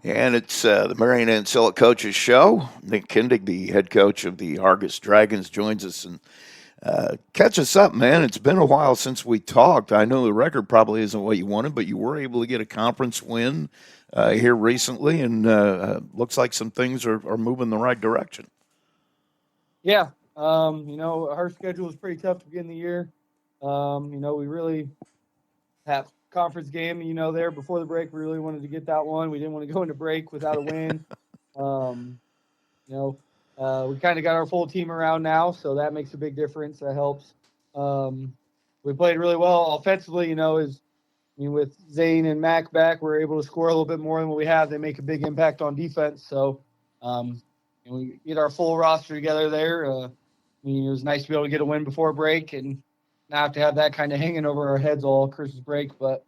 And it's the Marion Ancilla Coaches Show. Nick Kindig, the head coach of the Argus Dragons, joins us and catch us up, man. It's been a while since we talked. I know the record probably isn't what you wanted, but you were able to get a conference win here recently, and looks like some things are moving the right direction. Yeah. Our schedule was pretty tough to begin the year. We really have conference game, there before the break. We really wanted to get that one. We didn't want to go into break without a win. Um, we kind of got our full team around now, so that makes a big difference. That helps. We played really well offensively, with Zane and Mac back, we're able to score a little bit more than what we have. They make a big impact on defense. So, we get our full roster together there. It was nice to be able to get a win before break and not have to have that kind of hanging over our heads all Christmas break. But,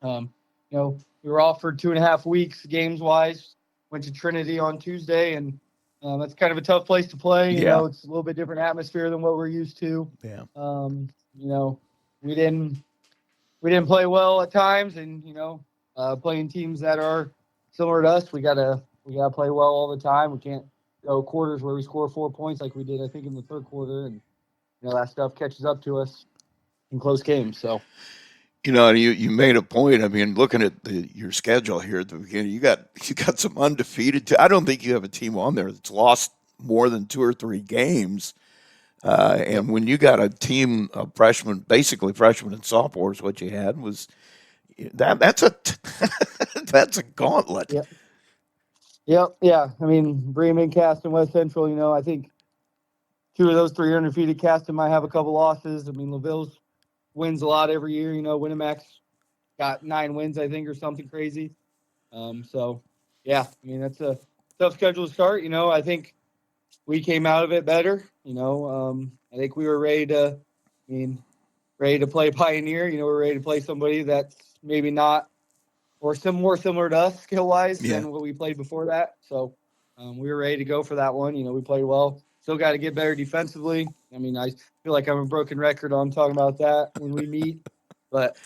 we were off for 2.5 weeks games wise. Went to Trinity on Tuesday, and that's kind of a tough place to play. Yeah. It's a little bit different atmosphere than what we're used to. Yeah. We didn't play well at times, and playing teams that are similar to us, we gotta play well all the time. We can't go quarters where we score 4 points like we did, I think, in the third quarter, and that stuff catches up to us in close games. So, you made a point. I mean, looking at your schedule here at the beginning, you got some undefeated. I don't think you have a team on there that's lost more than 2 or 3 games. And when you got a team of freshmen, basically freshmen and sophomores, what you had was that's a that's a gauntlet. Yep. Yeah. I mean, Bremen, Caston, West Central. I think 2 of those 3 are undefeated. Caston might have a couple losses. I mean, LaVille's wins a lot every year. Winnemax got 9 wins, I think, or something crazy. So yeah, I mean, that's a tough schedule to start. I think we came out of it better. I think we were ready to play Pioneer. We're ready to play somebody that's maybe not or more similar to us skill wise than what we played before that. So we were ready to go for that one. We played well. Still got to get better defensively. I mean, I feel like I'm a broken record on talking about that when we meet, but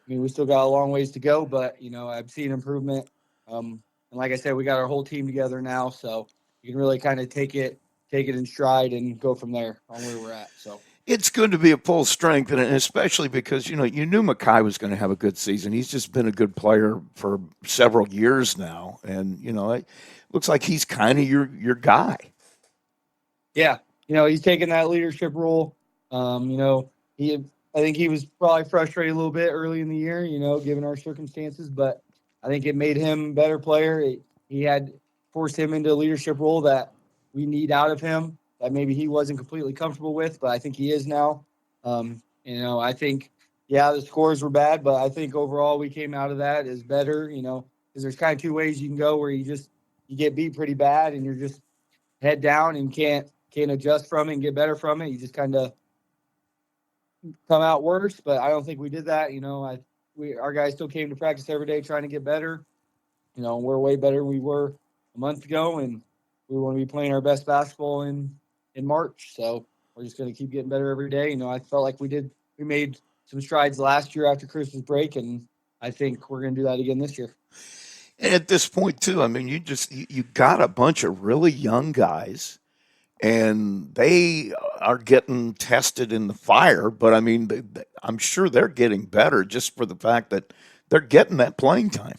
we still got a long ways to go. But I've seen improvement. And like I said, we got our whole team together now, so you can really kind of take it in stride and go from there on where we're at. So it's good to be at full strength, and especially because you knew Mackay was going to have a good season. He's just been a good player for several years now, and it looks like he's kind of your guy. Yeah, he's taking that leadership role. I think he was probably frustrated a little bit early in the year, given our circumstances, but I think it made him a better player. He had forced him into a leadership role that we need out of him that maybe he wasn't completely comfortable with, but I think he is now. I think, the scores were bad, but I think overall we came out of that as better, because there's kind of 2 ways you can go where you get beat pretty bad and you're just head down and can't adjust from it and get better from it. You just kind of come out worse, but I don't think we did that. Our guys still came to practice every day trying to get better. We're way better than we were a month ago, and we want to be playing our best basketball in March. So we're just going to keep getting better every day. I felt like we made some strides last year after Christmas break, and I think we're going to do that again this year. And at this point too, I mean, you got a bunch of really young guys, and they are getting tested in the fire. But I mean, I'm sure they're getting better just for the fact that they're getting that playing time.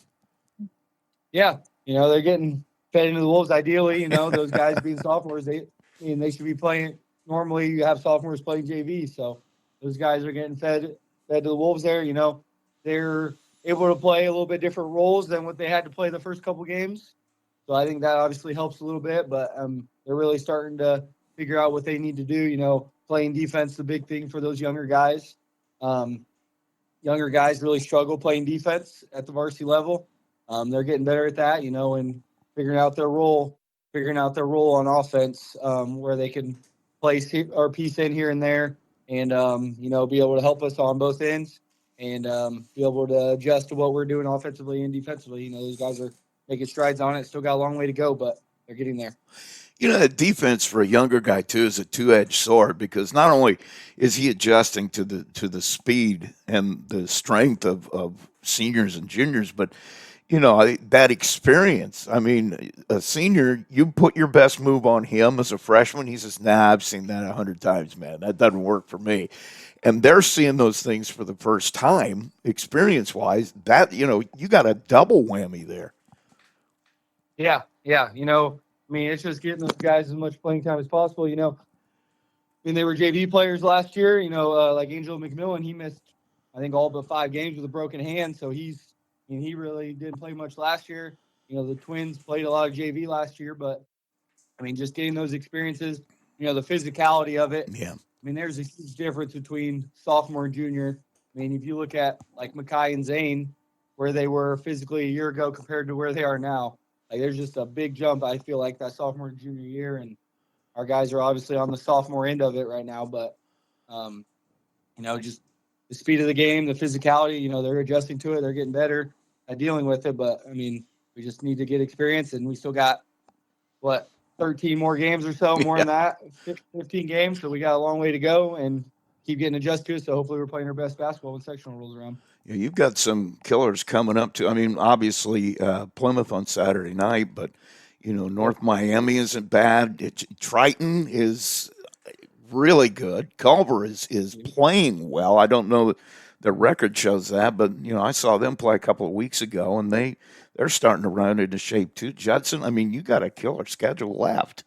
Yeah, they're getting fed into the wolves. Ideally, those guys being sophomores, they should be playing. Normally, you have sophomores playing JV, so those guys are getting fed to the wolves. There, they're able to play a little bit different roles than what they had to play the first couple games. So I think that obviously helps a little bit, but they're really starting to figure out what they need to do. Playing defense, the big thing for those younger guys. Younger guys really struggle playing defense at the varsity level. They're getting better at that, and figuring out their role on offense, where they can place or piece in here and there, and be able to help us on both ends, and be able to adjust to what we're doing offensively and defensively. Those guys are making strides on it. Still got a long way to go, but they're getting there. That defense for a younger guy too is a two-edged sword, because not only is he adjusting to the speed and the strength of seniors and juniors, but that experience. I mean, a senior, you put your best move on him as a freshman. He says, "Nah, I've seen that 100 times, man. That doesn't work for me." And they're seeing those things for the first time, experience wise. That you got a double whammy there. Yeah, yeah. I mean, it's just getting those guys as much playing time as possible. I mean, they were JV players last year. Like Angel McMillan, he missed, I think, all but 5 games with a broken hand. So he really didn't play much last year. The Twins played a lot of JV last year, but I mean, just getting those experiences, the physicality of it. Yeah. I mean, there's a huge difference between sophomore and junior. I mean, if you look at like Makai and Zane, where they were physically a year ago compared to where they are now, like there's just a big jump. I feel like that sophomore and junior year, and our guys are obviously on the sophomore end of it right now. But just the speed of the game, the physicality, they're adjusting to it. They're getting better at dealing with it. But I mean, we just need to get experience, and we still got what 13 more games or so, more than that, 15 games. So we got a long way to go and keep getting adjusted to it. So hopefully we're playing our best basketball when sectional rolls around. Yeah, you've got some killers coming up too. I mean, obviously Plymouth on Saturday night, but North Miami isn't bad. Triton is really good. Culver is playing well. I don't know the record shows that, but I saw them play a couple of weeks ago, and they're starting to run into shape too. Judson, I mean, you got a killer schedule left.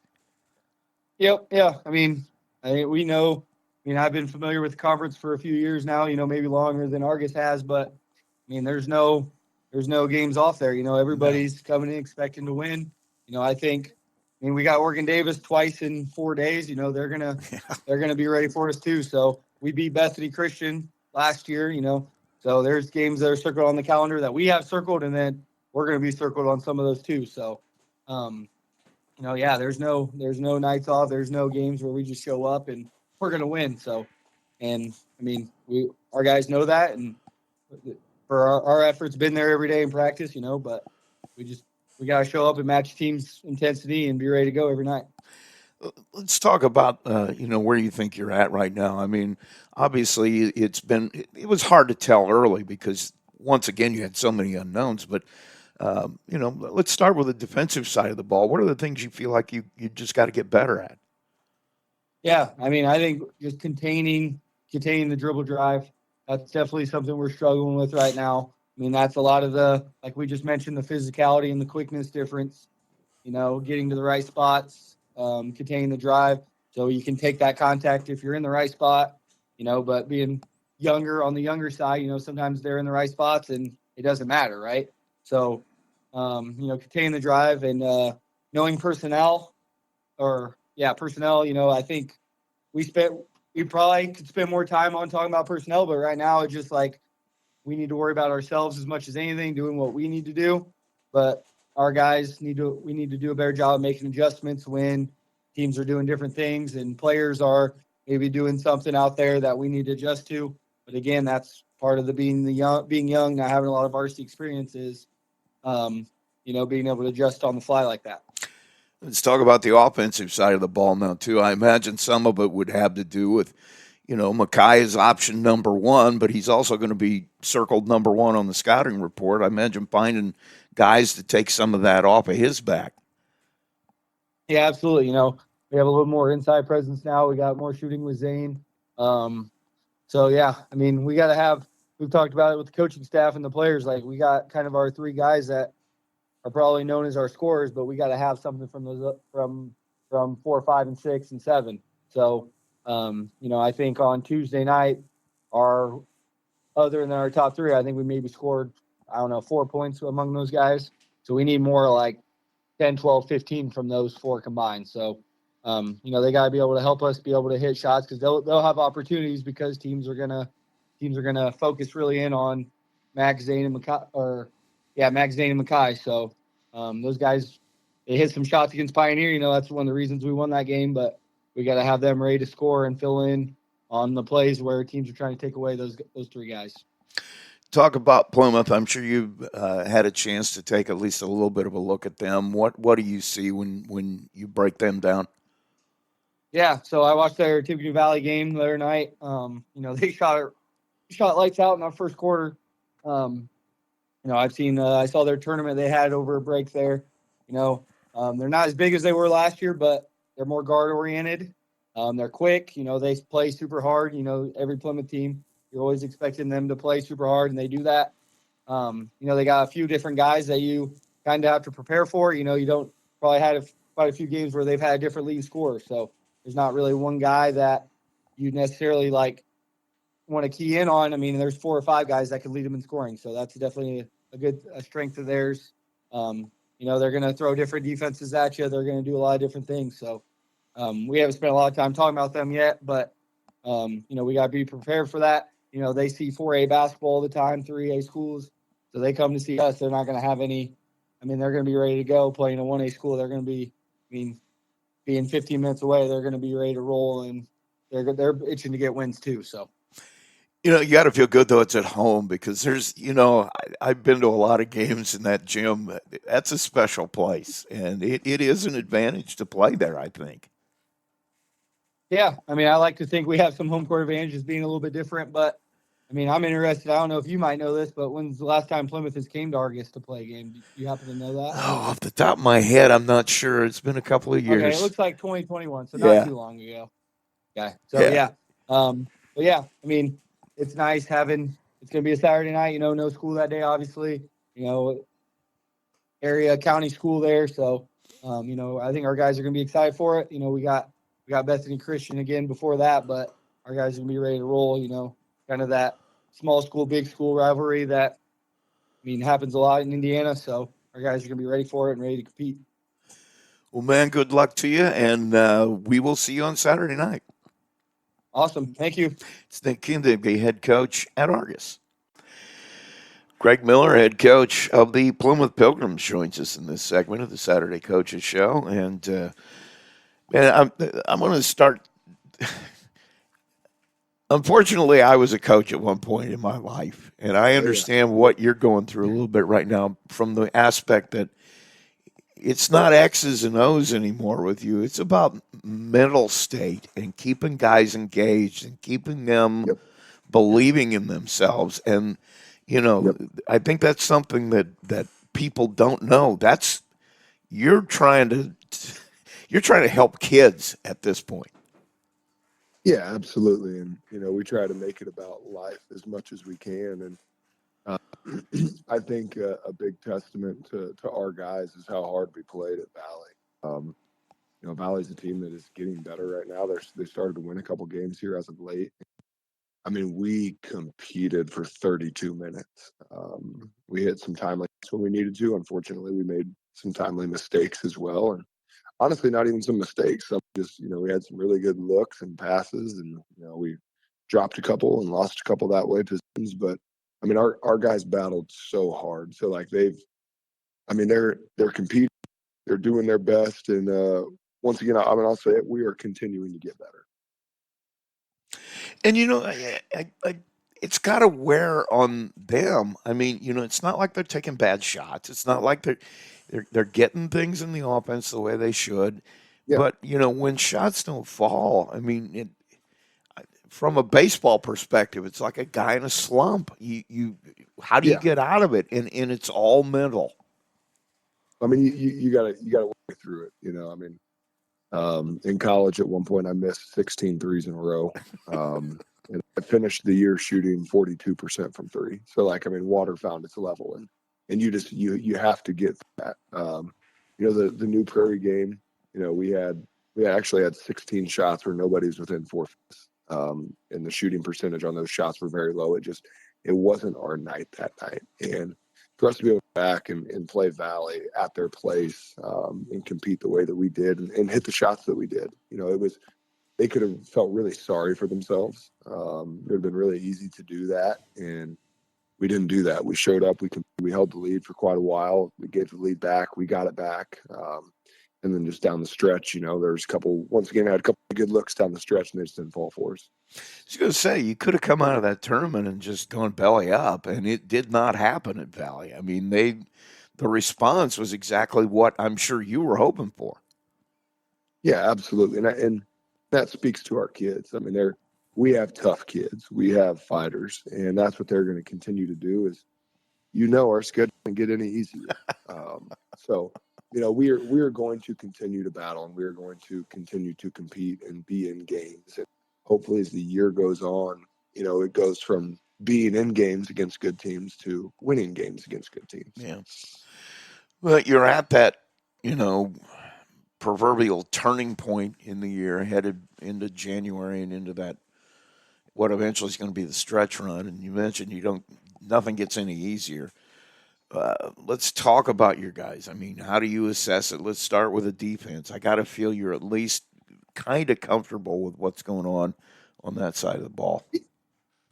Yep. Yeah. I mean, we know. I mean, I've been familiar with the conference for a few years now. Maybe longer than Argus has, but I mean, there's no games off there. Everybody's coming in expecting to win. I think. I mean, we got Oregon Davis twice in 4 days. They're gonna be ready for us too. So we beat Bethany Christian last year. So there's games that are circled on the calendar that we have circled, and then we're gonna be circled on some of those too. So, yeah, there's no nights off. There's no games where we just show up and we're gonna win. So, and I mean, our guys know that, and for our efforts, been there every day in practice, but we got to show up and match team's intensity and be ready to go every night. Let's talk about where you think you're at right now. I mean, obviously it was hard to tell early because once again you had so many unknowns. But let's start with the defensive side of the ball. What are the things you feel like you just got to get better at? Yeah, I mean, I think just containing the dribble drive. That's definitely something we're struggling with right now. I mean, that's a lot of like we just mentioned, the physicality and the quickness difference. Getting to the right spots, containing the drive, so you can take that contact if you're in the right spot. But being younger on the younger side, sometimes they're in the right spots and it doesn't matter, right? So, containing the drive and knowing personnel personnel. I think we probably could spend more time on talking about personnel, but right now it's just like we need to worry about ourselves as much as anything, doing what we need to do. But our guys we need to do a better job of making adjustments when teams are doing different things and players are maybe doing something out there that we need to adjust to. But again, that's part of being young, not having a lot of varsity experiences, being able to adjust on the fly like that. Let's talk about the offensive side of the ball now too. I imagine some of it would have to do with Makai is option number one, but he's also going to be circled number one on the scouting report. I imagine finding guys to take some of that off of his back. Yeah, absolutely. We have a little more inside presence now. We got more shooting with Zane. So yeah, I mean, we've talked about it with the coaching staff and the players. Like we got kind of our 3 guys that are probably known as our scorers, but we got to have something from those from 4, 5, and 6 and 7. So, I think on Tuesday night, other than our top 3, I think we maybe scored, 4 points among those guys. So we need more like 10, 12, 15 from those 4 combined. So, they got to be able to help us be able to hit shots because they'll have opportunities because teams are gonna focus really in on Max, Zane, and Makai. So those guys, they hit some shots against Pioneer. That's one of the reasons we won that game. But we got to have them ready to score and fill in on the plays where teams are trying to take away those 3 guys. Talk about Plymouth. I'm sure you've had a chance to take at least a little bit of a look at them. What do you see when you break them down? Yeah, so I watched their Tippecanoe Valley game the other night. They shot lights out in our first quarter. I saw their tournament they had over a break there. They're not as big as they were last year, but they're more guard oriented. They're quick. They play super hard. Every Plymouth team, you're always expecting them to play super hard, and they do that. They got a few different guys that you kind of have to prepare for. You don't probably had quite a few games where they've had different leading scorers. So there's not really one guy that you necessarily want to key in on. I mean, there's 4 or 5 guys that could lead them in scoring. So that's definitely a strength of theirs. They're going to throw different defenses at you. They're going to do a lot of different things. So we haven't spent a lot of time talking about them yet, but we got to be prepared for that. They see 4A basketball all the time, 3A schools. So they come to see us. They're not going to have any. They're going to be ready to go playing a 1A school. They're going to be, being 15 minutes away, they're going to be ready to roll, and they're itching to get wins too. So. You got to feel good though it's at home because there's, I've been to a lot of games in that gym. That's a special place, and it is an advantage to play there, I think. Yeah, I like to think we have some home court advantages being a little bit different, but I'm interested. I don't know if you might know this, but when's the last time Plymouth has came to Argus to play a game? Do you happen to know that? Oh, off the top of my head, I'm not sure. It's been a couple of years. Okay, it looks like 2021, so Yeah. not too long ago. Yeah. So yeah. But yeah, it's nice having. It's going to be a Saturday night. No school that day, obviously. Area county school there, so I think our guys are going to be excited for it. We got Bethany Christian again before that, but our guys are going to be ready to roll. Kind of that small school, big school rivalry that happens a lot in Indiana. So our guys are going to be ready for it and ready to compete. Well, man, good luck to you, and we will see you on Saturday night. Awesome. Thank you. It's Nick Kindig, the head coach at Argus. Greg Miller, head coach of the Plymouth Pilgrims, joins us in this segment of the Saturday Coaches Show. And, man, I'm going to start. Unfortunately, I was a coach at one point in my life, and I understand what you're going through a little bit right now from the aspect that it's not X's and O's anymore with you. It's about mental state and keeping guys engaged and keeping them believing in themselves. And, I think that's something that people don't know. You're trying to help kids at this point. Yeah, absolutely. And, we try to make it about life as much as we can. And I think a big testament to our guys is how hard we played at Valley. Valley's a team that is getting better right now. They started to win a couple games here as of late. We competed for 32 minutes. We hit some timely when we needed to. Unfortunately, we made some timely mistakes as well. And honestly, not even some mistakes. Just, we had some really good looks and passes, and, we dropped a couple and lost a couple that way positions. But, our guys battled so hard. So, they're competing. They're doing their best. And once again, I'll say it, we are continuing to get better. And, it's got to wear on them. It's not like they're taking bad shots. It's not like they're getting things in the offense the way they should. Yeah. But, when shots don't fall, from a baseball perspective, it's like a guy in a slump. How do you get out of it? And it's all mental. You gotta work through it. In college at one point, I missed 16 threes in a row. And I finished the year shooting 42% from three. So water found its level, and you have to get that. The New Prairie game, we actually had 16 shots where nobody's within 4 feet. And the shooting percentage on those shots were very low. It wasn't our night that night. And for us to be able to go back and play Valley at their place, and compete the way that we did and hit the shots that we did, they could have felt really sorry for themselves. It would have been really easy to do that, and we didn't do that. We showed up. We held the lead for quite a while. We gave the lead back. We got it back. And then just down the stretch, there's once again, I had a couple of good looks down the stretch, and they just didn't fall for us. I was going to say, you could have come out of that tournament and just gone belly up, and it did not happen at Valley. The response was exactly what I'm sure you were hoping for. Yeah, absolutely. And that speaks to our kids. We have tough kids. We have fighters, and that's what they're going to continue to do is our schedule doesn't get any easier. So, we are going to continue to battle, and we are going to continue to compete and be in games. And hopefully, as the year goes on, it goes from being in games against good teams to winning games against good teams. Yeah. Well, you're at that, you know, proverbial turning point in the year, headed into January and into that what eventually is going to be the stretch run. And you mentioned nothing gets any easier. Let's talk about your guys. I mean, how do you assess it? Let's start with the defense. I got to feel you're at least kind of comfortable with what's going on that side of the ball.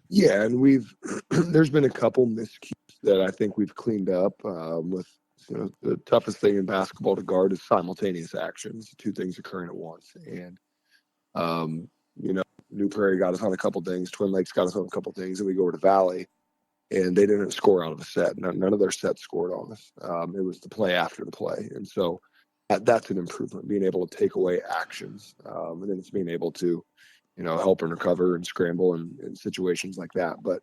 Yeah, and there's been a couple miscues that I think we've cleaned up. With the toughest thing in basketball to guard is simultaneous actions, two things occurring at once. And New Prairie got us on a couple things, Twin Lakes got us on a couple things, and we go over to Valley, and they didn't score out of a set. None of their sets scored on us. It was the play after the play, and so that's an improvement, being able to take away actions, and then it's being able to help and recover and scramble in situations like that. But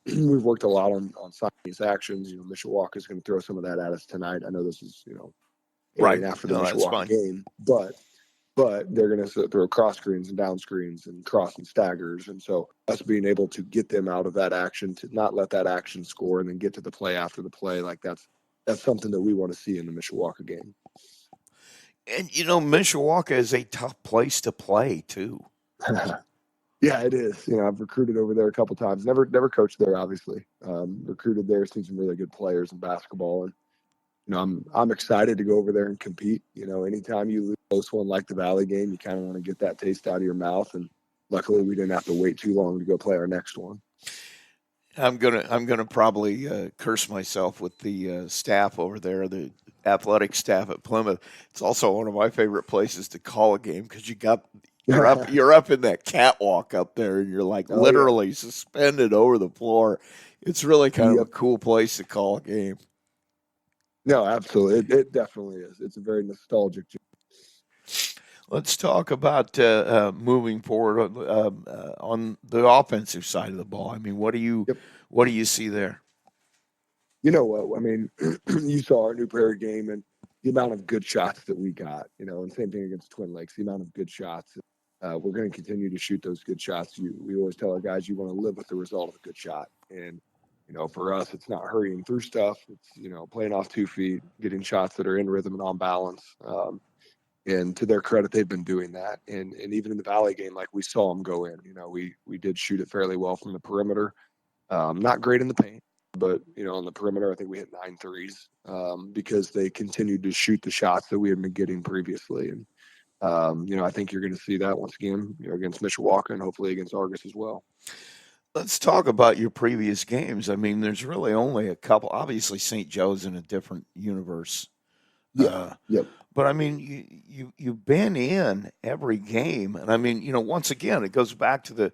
we've worked a lot on simultaneous actions. Mishawaka is going to throw some of that at us tonight. I know this is Right after the that's Mishawaka fine. game, but they're going to throw cross screens and down screens and cross and staggers. And so us being able to get them out of that action, to not let that action score and then get to the play after the play, like that's something that we want to see in the Mishawaka game. And Mishawaka is a tough place to play too. Yeah, it is. I've recruited over there a couple times. Never coached there, obviously. Recruited there, seen some really good players in basketball, and I'm excited to go over there and compete. Anytime you lose a close one like the Valley game, you kind of want to get that taste out of your mouth. And luckily, we didn't have to wait too long to go play our next one. I'm gonna probably curse myself with the staff over there, the athletic staff at Plymouth. It's also one of my favorite places to call a game because you're up in that catwalk up there, and you're like literally suspended over the floor. It's really kind of a cool place to call a game. No, absolutely. It definitely is. It's a very nostalgic game. Let's talk about moving forward on the offensive side of the ball. I mean, what do you see there? You know what? I mean, you saw our New Prairie game and the amount of good shots that we got. And same thing against Twin Lakes. The amount of good shots. We're going to continue to shoot those good shots. We always tell our guys you want to live with the result of a good shot. And for us, it's not hurrying through stuff. It's playing off 2 feet, getting shots that are in rhythm and on balance. And to their credit, they've been doing that. And even in the Valley game, like we saw them go in. We did shoot it fairly well from the perimeter. Not great in the paint, but on the perimeter, I think we hit 9 threes because they continued to shoot the shots that we had been getting previously. And I think you're going to see that once again, against Mishawaka and hopefully against Argus as well. Let's talk about your previous games. I mean, there's really only a couple. Obviously, St. Joe's in a different universe. Yep. But I mean, you've been in every game, and I mean, once again, it goes back to the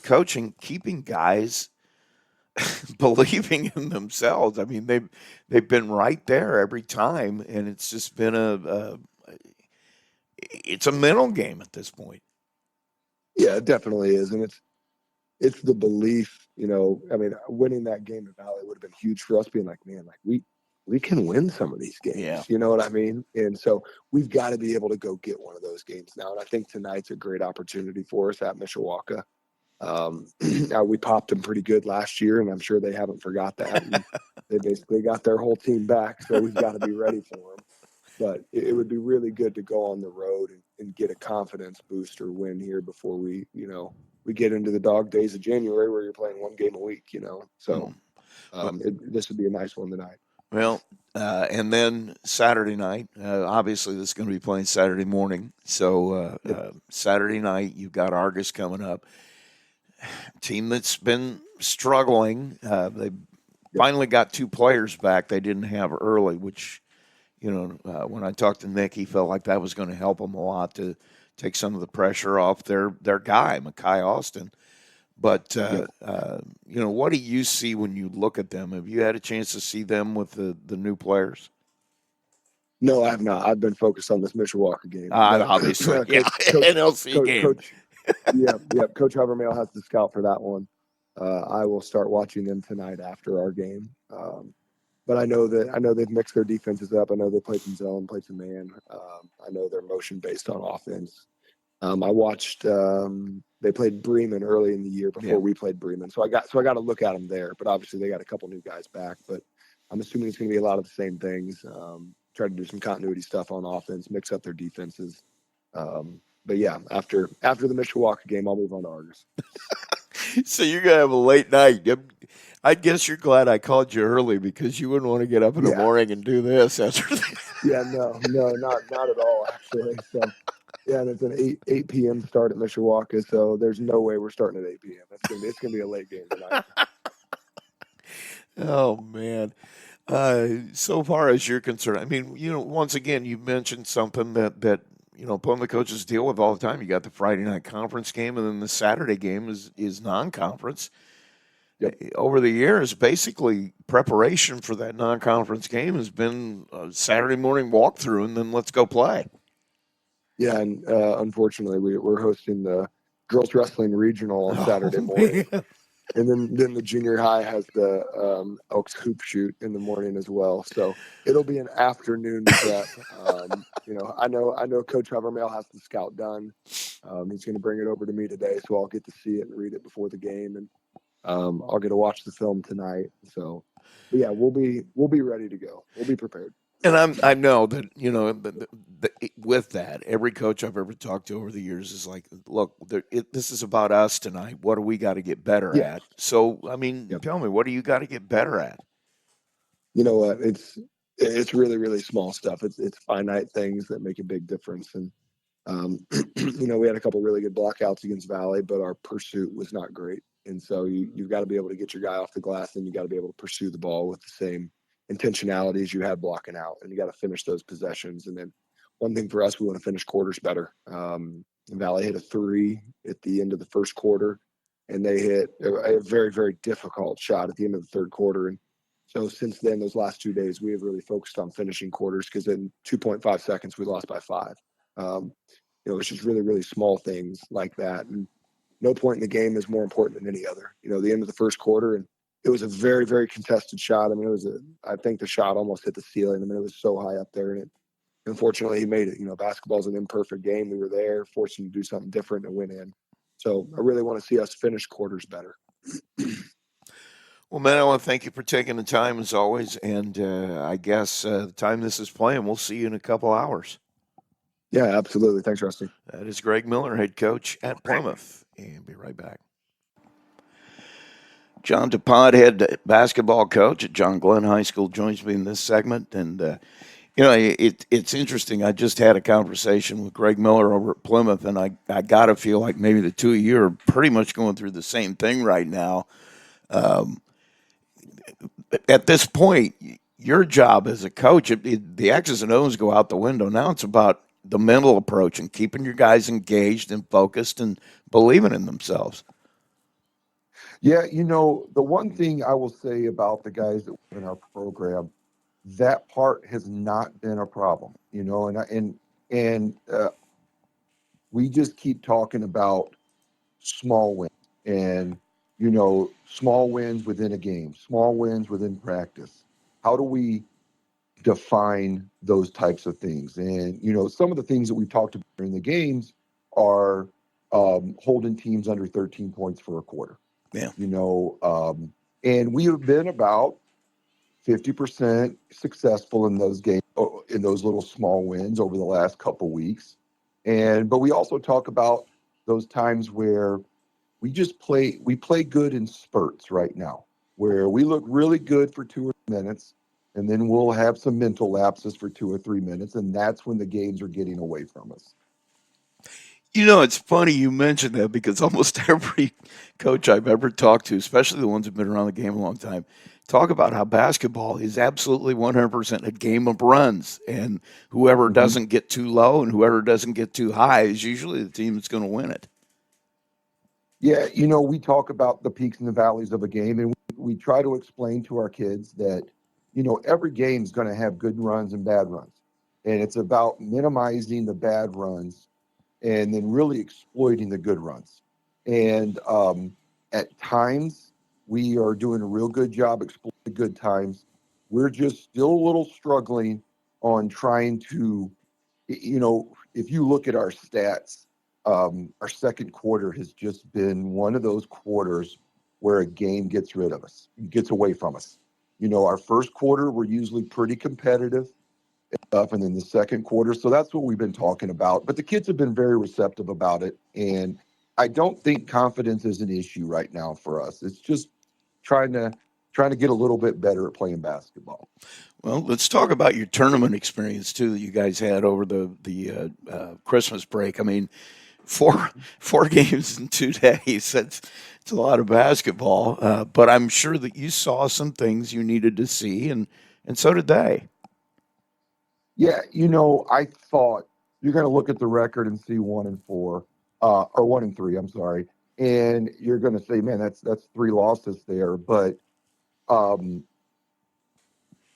coaching, keeping guys believing in themselves. I mean, they've been right there every time, and it's just been it's a mental game at this point. Yeah, it definitely is, and it's the belief. I mean, winning that game at Valley would have been huge for us. Being like, man, like we can win some of these games. Yeah. You know what I mean? And so we've got to be able to go get one of those games now. And I think tonight's a great opportunity for us at Mishawaka. We popped them pretty good last year, and I'm sure they haven't forgot that. And they basically got their whole team back, so we've got to be ready for them. But it would be really good to go on the road and get a confidence booster win here before we get into the dog days of January where you're playing one game a week, So this would be a nice one tonight. Well, and then Saturday night, obviously this is going to be playing Saturday morning. So Saturday night, you've got Argus coming up. Team that's been struggling. They finally got 2 players back they didn't have early, which, when I talked to Nick, he felt like that was going to help them a lot to take some of the pressure off their guy, Makai Austin. But, what do you see when you look at them? Have you had a chance to see them with the new players? No, I have not. I've been focused on this Mishawaka game. Obviously. NLC game. Coach Habermail has the scout for that one. I will start watching them tonight after our game. But I know they've mixed their defenses up. I know they played some zone, played some man. I know they're motion based on offense. I watched they played Bremen early in the year before we played Bremen, so I got to look at them there. But obviously they got a couple new guys back. But I'm assuming it's going to be a lot of the same things. Try to do some continuity stuff on offense, mix up their defenses. But yeah, after the Mishawaka game, I'll move on to Argus. So you're gonna have a late night. I guess you're glad I called you early because you wouldn't want to get up in the morning and do this after. Yeah, no, not at all, actually. So, yeah, and it's an 8 p.m. start at Mishawaka, so there's no way we're starting at 8 p.m. It's gonna be a late game tonight. Oh man. So far as you're concerned, I mean, once again, you mentioned something that Plymouth coaches deal with all the time. You got the Friday night conference game, and then the Saturday game is non-conference. Yep. Over the years, basically preparation for that non-conference game has been a Saturday morning walkthrough, and then let's go play. Yeah, and unfortunately, we're hosting the girls wrestling regional on Saturday morning. Man. And then the junior high has the Elks hoop shoot in the morning as well. So it'll be an afternoon prep. I know Coach Havermail has the scout done. He's going to bring it over to me today, so I'll get to see it and read it before the game, and I'll get to watch the film tonight. So, but yeah, we'll be ready to go. We'll be prepared. And I know that with that, every coach I've ever talked to over the years is like, look, this is about us tonight. What do we got to get better at? So, I mean, tell me, what do you got to get better at? You know what? It's really, really small stuff. It's finite things that make a big difference. And we had a couple really good blockouts against Valley, but our pursuit was not great. And so you've got to be able to get your guy off the glass, and you got to be able to pursue the ball with the same intentionality as you had blocking out, and you got to finish those possessions. And then one thing for us, we want to finish quarters better. Valley hit a 3 at the end of the first quarter, and they hit a very, very difficult shot at the end of the third quarter. And so since then, those last 2 days, we have really focused on finishing quarters, because in 2.5 seconds, we lost by 5. It's just really, really small things like that. And no point in the game is more important than any other. The end of the first quarter, and it was a very, very contested shot. I mean, I think the shot almost hit the ceiling. I mean, it was so high up there, and unfortunately he made it. Basketball's an imperfect game. We were there, forced him to do something different, and went in. So I really want to see us finish quarters better. Well, man, I want to thank you for taking the time as always. And I guess the time this is playing, we'll see you in a couple hours. Yeah, absolutely. Thanks, Rusty. That is Greg Miller, head coach at Plymouth. And be right back. John DuPont, head basketball coach at John Glenn High School, joins me in this segment. And, it's interesting. I just had a conversation with Greg Miller over at Plymouth, and I got to feel like maybe the two of you are pretty much going through the same thing right now. At this point, your job as a coach, the X's and O's go out the window. Now it's about the mental approach and keeping your guys engaged and focused and believing in themselves. Yeah, the one thing I will say about the guys that were in our program, that part has not been a problem, and we just keep talking about small wins and, small wins within a game, small wins within practice. How do we define those types of things? And, some of the things that we talked about in the games are holding teams under 13 points for a quarter. Yeah. And we have been about 50% successful in those games, in those little small wins over the last couple weeks. But we also talk about those times where we play good in spurts right now, where we look really good for 2 or 3 minutes, and then we'll have some mental lapses for 2 or 3 minutes, and that's when the games are getting away from us. It's funny you mentioned that, because almost every coach I've ever talked to, especially the ones who've been around the game a long time, talk about how basketball is absolutely 100% a game of runs, and whoever doesn't get too low and whoever doesn't get too high is usually the team that's going to win it. Yeah, we talk about the peaks and the valleys of a game, and we try to explain to our kids that, every game is going to have good runs and bad runs, and it's about minimizing the bad runs and then really exploiting the good runs. And at times, We are doing a real good job exploiting good times. We're just still a little struggling on trying to, if you look at our stats, our second quarter has just been one of those quarters where a game gets rid of us, gets away from us. Our first quarter, we're usually pretty competitive stuff, and then the second quarter. So that's what we've been talking about. But the kids have been very receptive about it. And I don't think confidence is an issue right now for us. It's just trying to get a little bit better at playing basketball. Well, let's talk about your tournament experience too that you guys had over the Christmas break. I mean, four games in 2 days. It's a lot of basketball. But I'm sure that you saw some things you needed to see, and so did they. Yeah, I thought you're going to look at the record and see 1-4, or 1-3. I'm sorry, and you're going to say, "Man, that's 3 losses there." But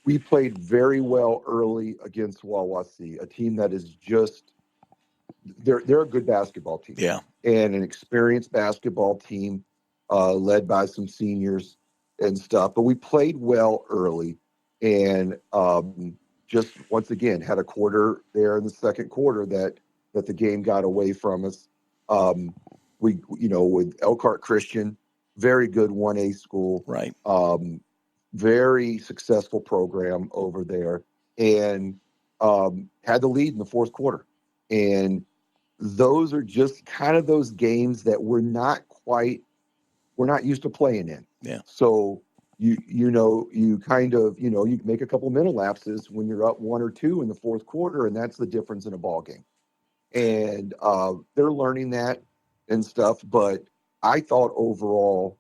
we played very well early against Wawasi, a team that is just they're a good basketball team, Yeah. and an experienced basketball team, led by some seniors and stuff. But we played well early, and just once again had a quarter there in the second quarter that the game got away from us. We with Elkhart Christian, very good 1A school, Right. very successful program over there, and had the lead in the fourth quarter. And those are just kind of those games that we're not used to playing in. Yeah. So you kind of, you make a couple mental lapses when you're up 1 or 2 in the fourth quarter, and that's the difference in a ball game. And they're learning that and stuff. But I thought overall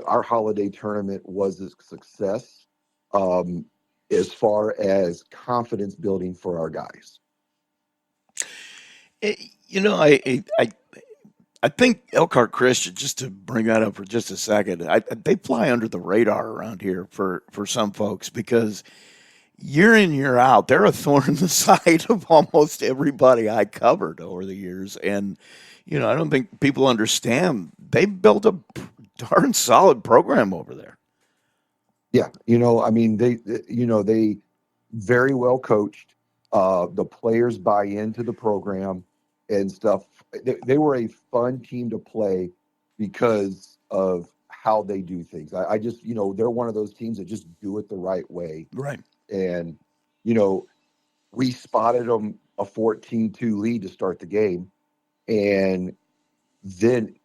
our holiday tournament was a success, as far as confidence building for our guys. Eh, You know, I think Elkhart Christian, just to bring that up for just a second, they fly under the radar around here for some folks because year in, year out, they're a thorn in the side of almost everybody I covered over the years. And, I don't think people understand they built a darn solid program over there. Yeah, I mean, they very well coached. The players buy into the program and stuff. They were a fun team to play because of how they do things. I just, they're one of those teams that just do it the right way. Right. And, we spotted them a 14-2 lead to start the game. And then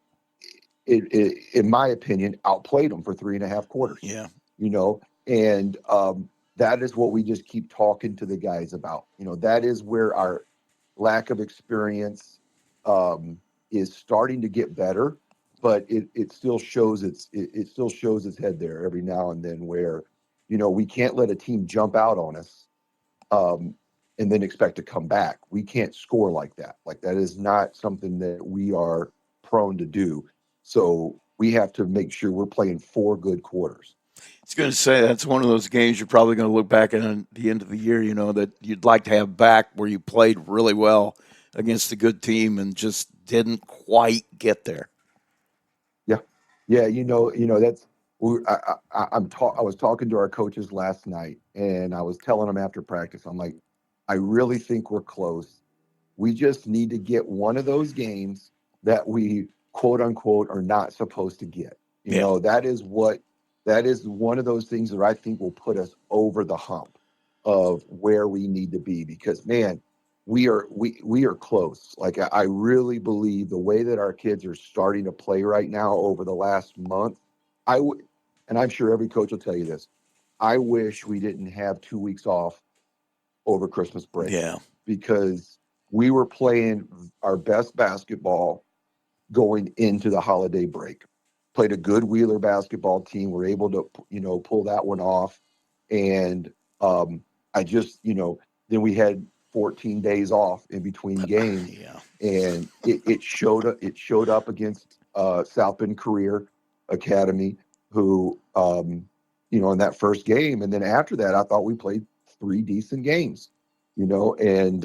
it, in my opinion, outplayed them for 3.5 quarters. Yeah. And that is what we just keep talking to the guys about. That is where our lack of experience is starting to get better, but it still shows it still shows its head there every now and then where, we can't let a team jump out on us and then expect to come back. We can't score like that. Like, that is not something that we are prone to do. So we have to make sure we're playing 4 good quarters. I was going to say that's one of those games you're probably going to look back at the end of the year, that you'd like to have back where you played really well against a good team and just didn't quite get there. Yeah. Yeah. That's, I was talking to our coaches last night, and I was telling them after practice, I'm like, I really think we're close. We just need to get one of those games that we quote unquote are not supposed to get. That is one of those things that I think will put us over the hump of where we need to be, because, man, we are close. Like, I really believe the way that our kids are starting to play right now over the last month, and I'm sure every coach will tell you this, I wish we didn't have 2 weeks off over Christmas break. Yeah. Because we were playing our best basketball going into the holiday break. Played a good Wheeler basketball team. We're able to, pull that one off. And I just, then we had 14 days off in between games. Yeah. And it showed up against South Bend Career Academy, who, in that first game. And then after that, I thought we played 3 decent games, and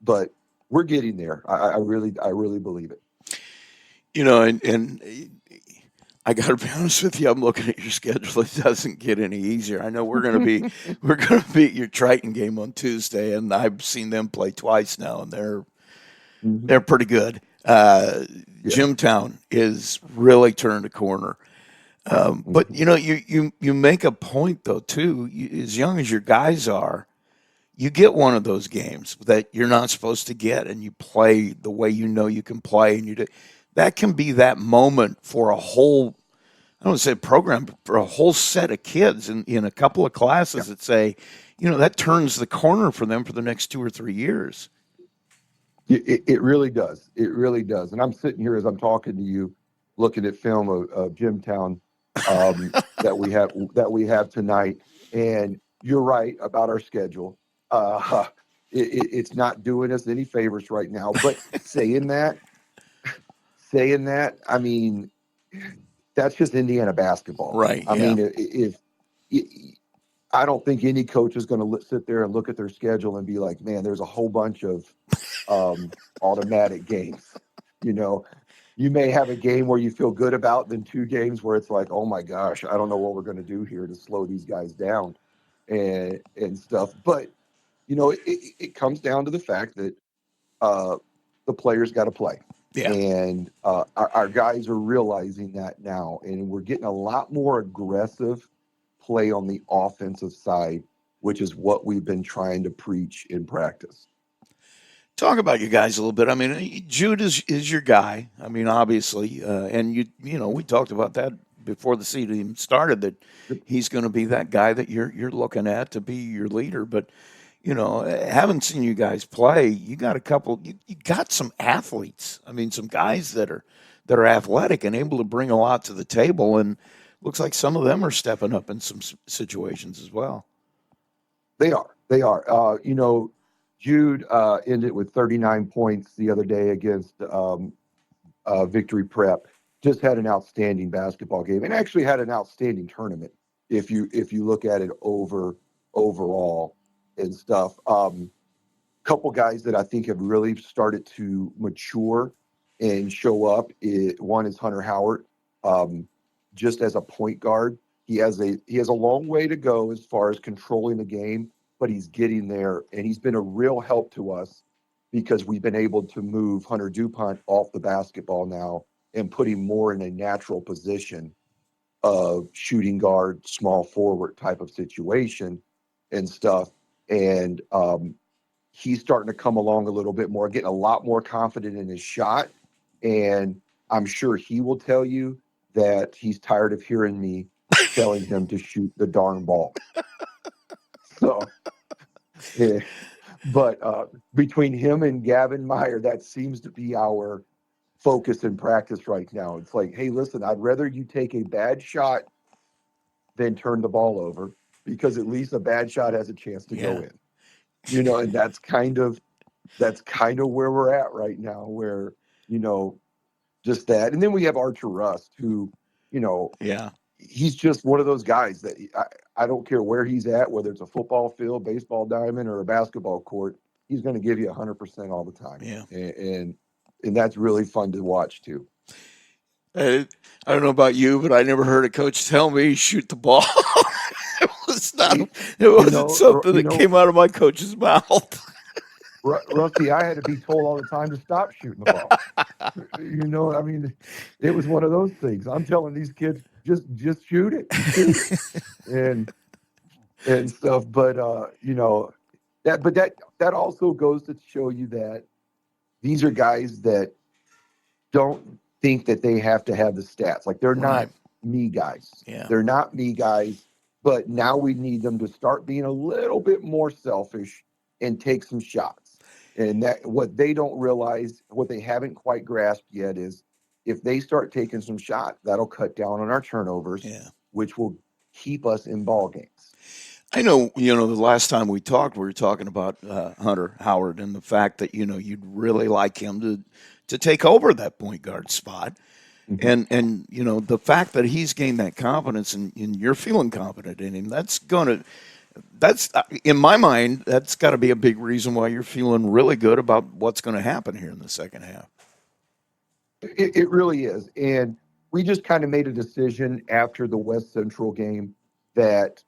but we're getting there. I really believe it. And I got to be honest with you. I'm looking at your schedule. It doesn't get any easier. I know we're going to be at your Triton game on Tuesday, and I've seen them play twice now, and Mhm. they're pretty good. Yeah. Jimtown is really turned a corner. But Mhm. you make a point though too. As young as your guys are, you get one of those games that you're not supposed to get, and you play the way you know you can play, and that can be that moment for a whole. I don't want to say program, but for a whole set of kids in a couple of Yeah. classes that say, that turns the corner for them for the next 2 or 3 years. It really does. It really does. And I'm sitting here as I'm talking to you, looking at film of Jimtown that we have tonight. And you're right about our schedule. It's not doing us any favors right now. But saying that, I mean, that's just Indiana basketball. Right? I Yeah. mean, if I don't think any coach is going to sit there and look at their schedule and be like, man, there's a whole bunch of automatic games. You know, you may have a game where you feel good about, then two games where it's like, oh my gosh, I don't know what we're going to do here to slow these guys down and stuff. But it comes down to the fact that uh, the players got to play. Yeah. And our guys are realizing that now, and we're getting a lot more aggressive play on the offensive side, which is what we've been trying to preach in practice. Talk about you guys a little bit. I mean, Jude is your guy. I mean, obviously, and we talked about that before the season even started, that he's going to be that guy that you're looking at to be your leader. But haven't seen you guys play. You got a couple. You got some athletes. I mean, some guys that are athletic and able to bring a lot to the table. And looks like some of them are stepping up in some situations as well. They are. They are. Jude ended with 39 points the other day against Victory Prep. Just had an outstanding basketball game and actually had an outstanding tournament if you look at it overall and stuff. Couple guys that I think have really started to mature and show up. One is Hunter Howard, just as a point guard. He has a long way to go as far as controlling the game, but he's getting there, and he's been a real help to us because we've been able to move Hunter DuPont off the basketball now and put him more in a natural position of shooting guard, small forward type of situation and stuff. And he's starting to come along a little bit more, getting a lot more confident in his shot. And I'm sure he will tell you that he's tired of hearing me telling him to shoot the darn ball. So, yeah. But between him and Gavin Meyer, that seems to be our focus in practice right now. It's like, hey, listen, I'd rather you take a bad shot than turn the ball over, because at least a bad shot has a chance to go in. And that's kind of where we're at right now, where, just that. And then we have Archer Rust, who, Yeah. he's just one of those guys that I don't care where he's at, whether it's a football field, baseball diamond, or a basketball court, he's going to give you 100% all the time. Yeah. And that's really fun to watch too. I don't know about you, but I never heard a coach tell me shoot the ball. It was not. It wasn't something that came out of my coach's mouth. Rusty, I had to be told all the time to stop shooting the ball. I mean, it was one of those things. I'm telling these kids, just shoot it, and stuff. But that also goes to show you that these are guys that don't think that they have to have the stats. Like, they're not me guys. Yeah. They're not me guys. But now we need them to start being a little bit more selfish and take some shots. And that, what they don't realize, what they haven't quite grasped yet, is if they start taking some shots, that'll cut down on our turnovers, which will keep us in ball games. I know, the last time we talked, we were talking about Hunter Howard and the fact that, you'd really like him to take over that point guard spot. Mm-hmm. And the fact that he's gained that confidence and you're feeling confident in him, that's in my mind, that's got to be a big reason why you're feeling really good about what's going to happen here in the second half. It really is. And we just kind of made a decision after the West Central game that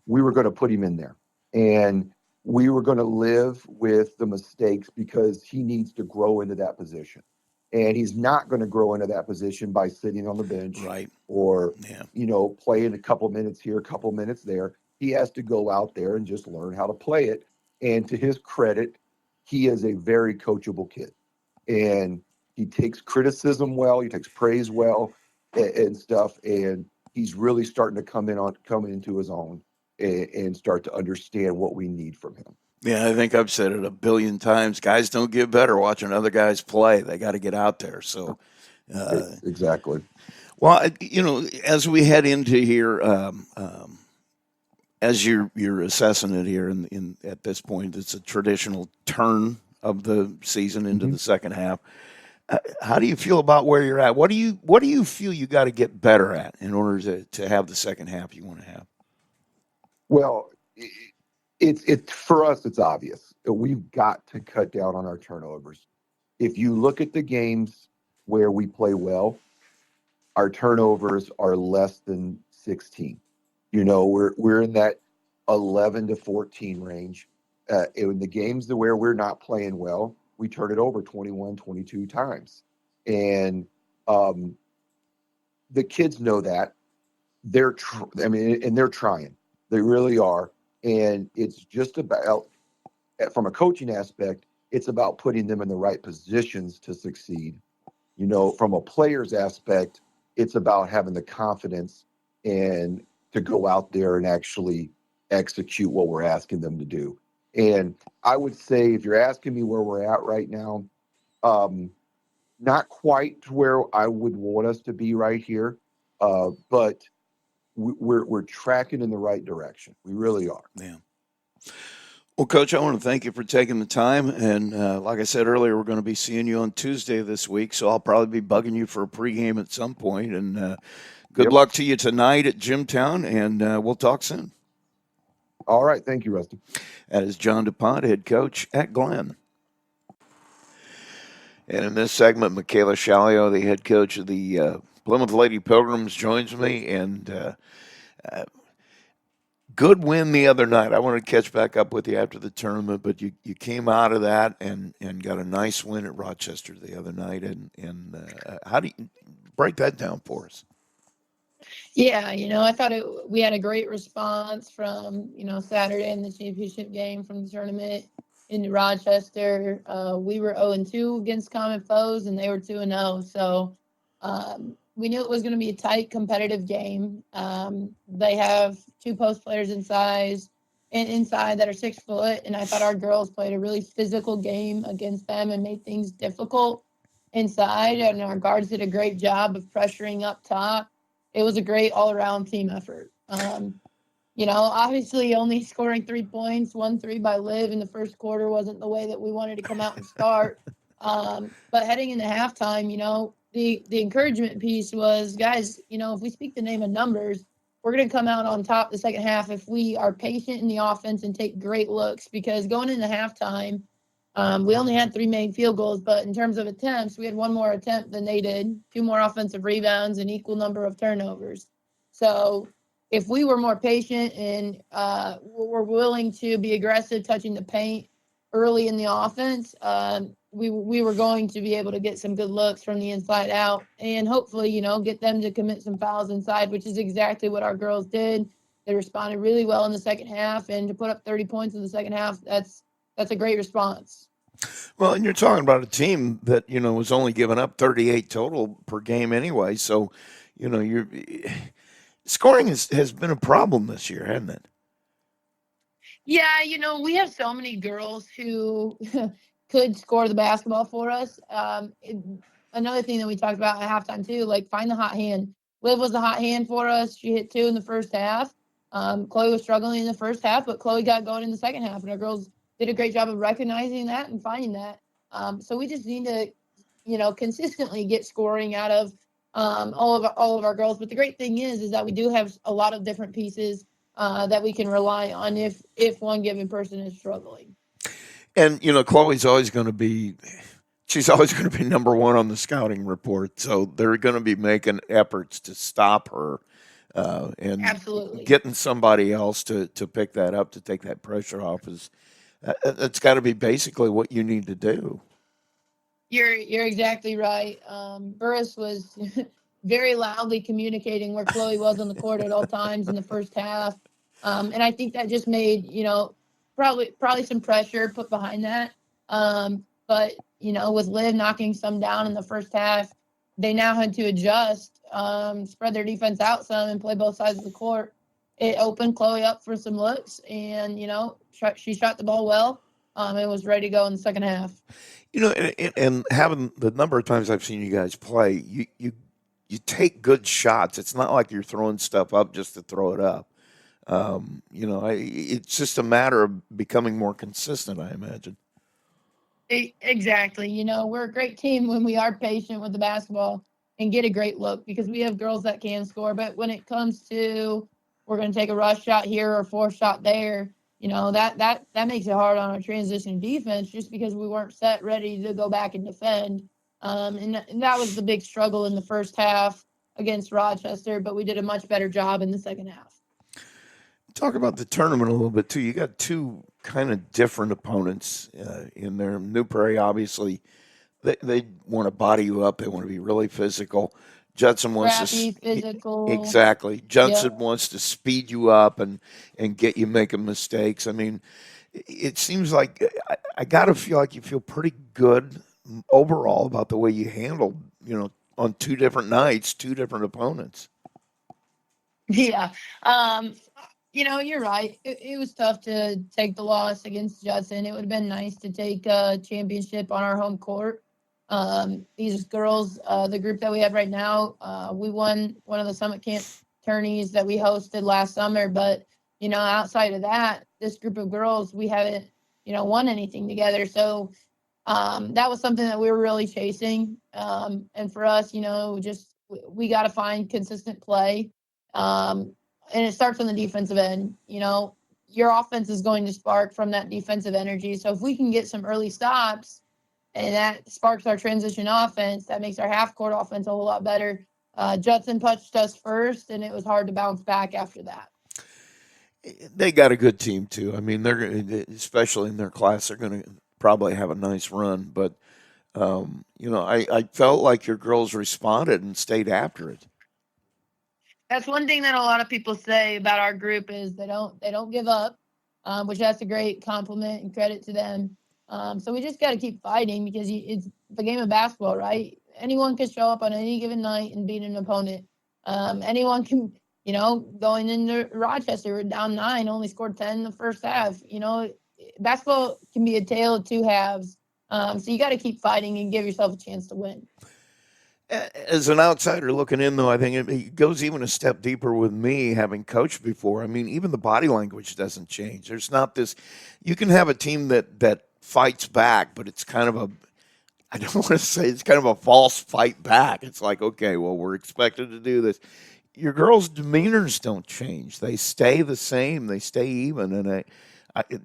we were going to put him in there, and we were going to live with the mistakes because he needs to grow into that position. And he's not going to grow into that position by sitting on the bench Right. or, Yeah. playing a couple minutes here, a couple minutes there. He has to go out there and just learn how to play it. And to his credit, he is a very coachable kid. And he takes criticism well, he takes praise well and stuff. And he's really starting to come into his own and start to understand what we need from him. Yeah, I think I've said it a billion times. Guys don't get better watching other guys play. They got to get out there. So, Exactly. well, as we head into here, as you're assessing it here, in at this point, it's a traditional turn of the season into the second half. How do you feel about where you're at? What do you feel you got to get better at in order to have the second half you want to have? Well, it's for us, it's obvious. We've got to cut down on our turnovers. If you look at the games where we play well, our turnovers are less than 16. We're in that 11 to 14 range. In the games where we're not playing well, we turn it over 21, 22 times. And the kids know that. They're trying. They really are. And it's just about, from a coaching aspect, it's about putting them in the right positions to succeed. From a player's aspect, it's about having the confidence and to go out there and actually execute what we're asking them to do. And I would say, if you're asking me where we're at right now, not quite to where I would want us to be right here, but we're tracking in the right direction. We really are. Yeah. Well, Coach, I want to thank you for taking the time. And like I said earlier, we're going to be seeing you on Tuesday this week, so I'll probably be bugging you for a pregame at some point. And good luck to you tonight at Jimtown, and we'll talk soon. All right. Thank you, Rusty. That is John DuPont, head coach at Glenn. And in this segment, Michaela Shalio, the head coach of the Plymouth Lady Pilgrims, joins me. And good win the other night. I want to catch back up with you after the tournament, but you came out of that and got a nice win at Rochester the other night. And how do you break that down for us? Yeah, I thought we had a great response from, Saturday in the championship game from the tournament into Rochester. We were 0-2 against common foes, and they were 2-0. So we knew it was going to be a tight, competitive game. They have two post players inside that are 6 foot, and I thought our girls played a really physical game against them and made things difficult inside, and our guards did a great job of pressuring up top. It was a great all-around team effort. Obviously only scoring 3 points, 1-3 by Liv in the first quarter wasn't the way that we wanted to come out and start. But heading into halftime, the encouragement piece was, guys, if we speak the name of numbers, we're going to come out on top the second half if we are patient in the offense and take great looks. Because going into halftime, we only had 3 main field goals, but in terms of attempts, we had 1 more attempt than they did, 2 more offensive rebounds, and equal number of turnovers. So if we were more patient and were willing to be aggressive touching the paint early in the offense, we were going to be able to get some good looks from the inside out and hopefully, get them to commit some fouls inside, which is exactly what our girls did. They responded really well in the second half, and to put up 30 points in the second half, that's a great response. Well, and you're talking about a team that, was only giving up 38 total per game anyway. So, you're scoring has been a problem this year, hasn't it? Yeah, we have so many girls who could score the basketball for us. Another thing that we talked about at halftime too, find the hot hand. Liv was the hot hand for us. She hit 2 in the first half. Chloe was struggling in the first half, but Chloe got going in the second half, and our girls did a great job of recognizing that and finding that. So we just need to, consistently get scoring out of all of our girls. But the great thing is that we do have a lot of different pieces that we can rely on if one given person is struggling. And Chloe's always going to be she's always going to be number one on the scouting report. So they're going to be making efforts to stop her and Absolutely. getting somebody else to pick that up, to take that pressure off is that's got to be basically what you need to do. You're exactly right. Burris was very loudly communicating where Chloe was on the court at all times in the first half, and I think that just made probably some pressure put behind that. But with Liv knocking some down in the first half, they now had to adjust, spread their defense out some, and play both sides of the court. It opened Chloe up for some looks, and she shot the ball well. And was ready to go in the second half. And having the number of times I've seen you guys play, you take good shots. It's not like you're throwing stuff up just to throw it up. It's just a matter of becoming more consistent, I imagine. Exactly. We're a great team when we are patient with the basketball and get a great look because we have girls that can score. But when it comes to we're going to take a rush shot here or a force shot there, that makes it hard on our transition defense just because we weren't set ready to go back and defend. And that was the big struggle in the first half against Rochester, but we did a much better job in the second half. Talk about the tournament a little bit too. You got two kind of different opponents in there. New Prairie, obviously, they want to body you up. They want to be really physical. Judson wants Scrappy, physical. Exactly. Judson wants to speed you up and get you making mistakes. I mean, it seems like I got to feel like you feel pretty good overall about the way you handled, on two different nights, two different opponents. Yeah. You're right. It was tough to take the loss against Judson. It would have been nice to take a championship on our home court. These girls, the group that we have right now, we won one of the Summit Camp tourneys that we hosted last summer. But, outside of that, this group of girls, we haven't, won anything together. So that was something that we were really chasing. And for us, we got to find consistent play. And it starts on the defensive end. Your offense is going to spark from that defensive energy. So if we can get some early stops, and that sparks our transition offense. That makes our half-court offense a whole lot better. Judson touched us first, and it was hard to bounce back after that. They got a good team, too. I mean, especially in their class, they're going to probably have a nice run. But, I felt like your girls responded and stayed after it. That's one thing that a lot of people say about our group is they don't give up, which that's a great compliment and credit to them. So we just got to keep fighting because it's the game of basketball, right? Anyone can show up on any given night and beat an opponent. Anyone can, going into Rochester, we're down 9, only scored 10 in the first half. Basketball can be a tale of two halves. So you got to keep fighting and give yourself a chance to win. As an outsider looking in, though, I think it goes even a step deeper with me having coached before. I mean, even the body language doesn't change. There's not this. You can have a team that fights back, but it's kind of I don't want to say it's kind of a false fight back. It's like, okay, well, we're expected to do this. Your girls' demeanors don't change. They stay the same. They stay even, and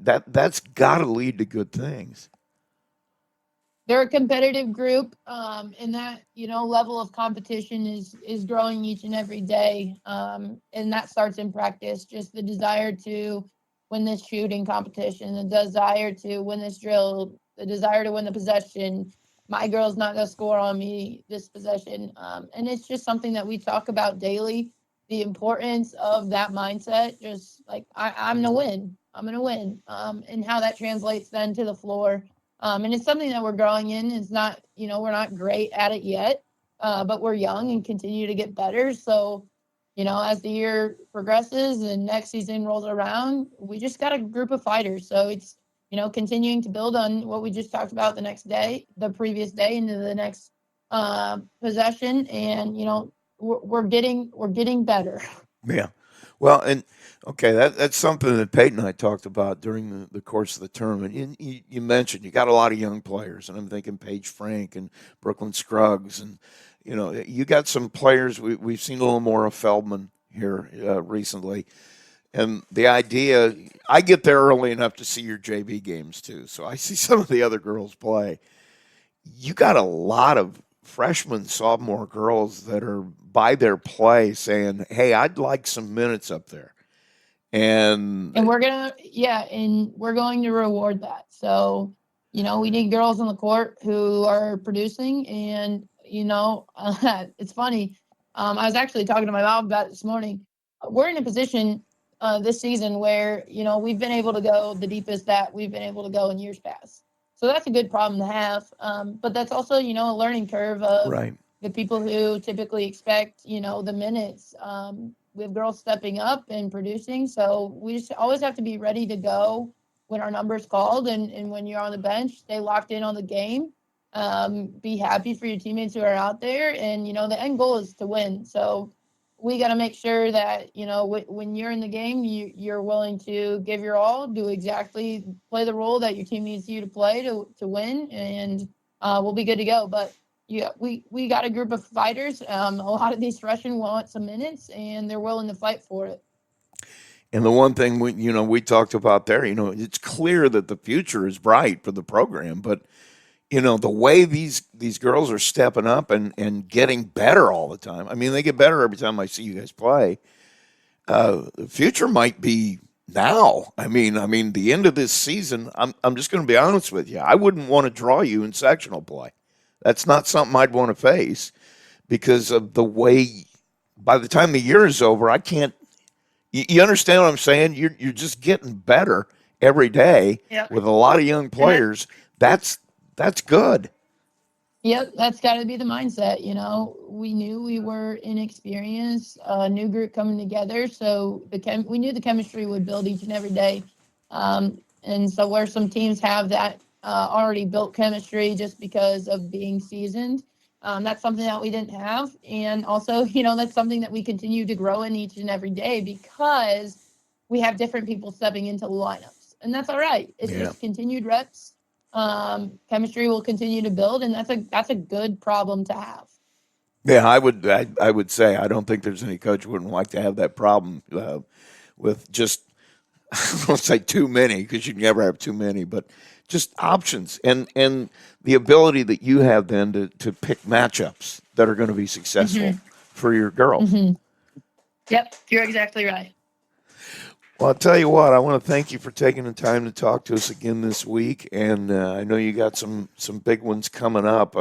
that's got to lead to good things. They're a competitive group, and that level of competition is growing each and every day, and that starts in practice. Just the desire to win this shooting competition, the desire to win this drill, the desire to win the possession. My girl's not going to score on me this possession. And it's just something that we talk about daily, the importance of that mindset, just like I'm going to win. I'm going to win. And how that translates then to the floor. And it's something that we're growing in. It's not, we're not great at it yet, but we're young and continue to get better. So, as the year progresses and next season rolls around, we just got a group of fighters. So it's, continuing to build on what we just talked about the previous day into the next possession. And, we're getting better. Yeah. Well, and okay, that's something that Peyton and I talked about during the course of the tournament. You mentioned you got a lot of young players, and I'm thinking Paige Frank and Brooklyn Scruggs, and you got some players. We've seen a little more of Feldman here recently, and the idea. I get there early enough to see your JV games too, so I see some of the other girls play. you got a lot of freshman, sophomore girls that are by their play saying, "Hey, I'd like some minutes up there." And And we're going to reward that. So, we need girls on the court who are producing. And, it's funny. I was actually talking to my mom about it this morning. We're in a position this season where, we've been able to go the deepest that we've been able to go in years past. So that's a good problem to have. But that's also, a learning curve of right. the people who typically expect, the minutes. We have girls stepping up and producing. So we just always have to be ready to go when our number's called. And when you're on the bench, stay locked in on the game. Be happy for your teammates who are out there. And, the end goal is to win. So we got to make sure that, when you're in the game, you're willing to give your all, play the role that your team needs you to play to win. And we'll be good to go. But yeah, we got a group of fighters. A lot of these freshmen want some minutes, and they're willing to fight for it. And the one thing we talked about there, it's clear that the future is bright for the program, but the way these girls are stepping up and getting better all the time. I mean, they get better every time I see you guys play. The future might be now. I mean, the end of this season. I'm just going to be honest with you. I wouldn't want to draw you in sectional play. That's not something I'd want to face because of the way. By the time the year is over, I can't. You understand what I'm saying? You're just getting better every day with a lot of young players. That's good. Yep, that's got to be the mindset. We knew we were inexperienced, a new group coming together, so we knew the chemistry would build each and every day. And so where some teams have that already built chemistry just because of being seasoned, that's something that we didn't have. And also, that's something that we continue to grow in each and every day because we have different people stepping into the lineups. And that's all right. It's just continued reps. Chemistry will continue to build, and that's a good problem to have. Yeah, I would say I don't think there's any coach who wouldn't like to have that problem with just I won't say too many because you never have too many, but just options and the ability that you have then to pick matchups that are going to be successful for your girls. Yep, you're exactly right. Well, I'll tell you what, I want to thank you for taking the time to talk to us again this week. And I know you got some big ones coming up.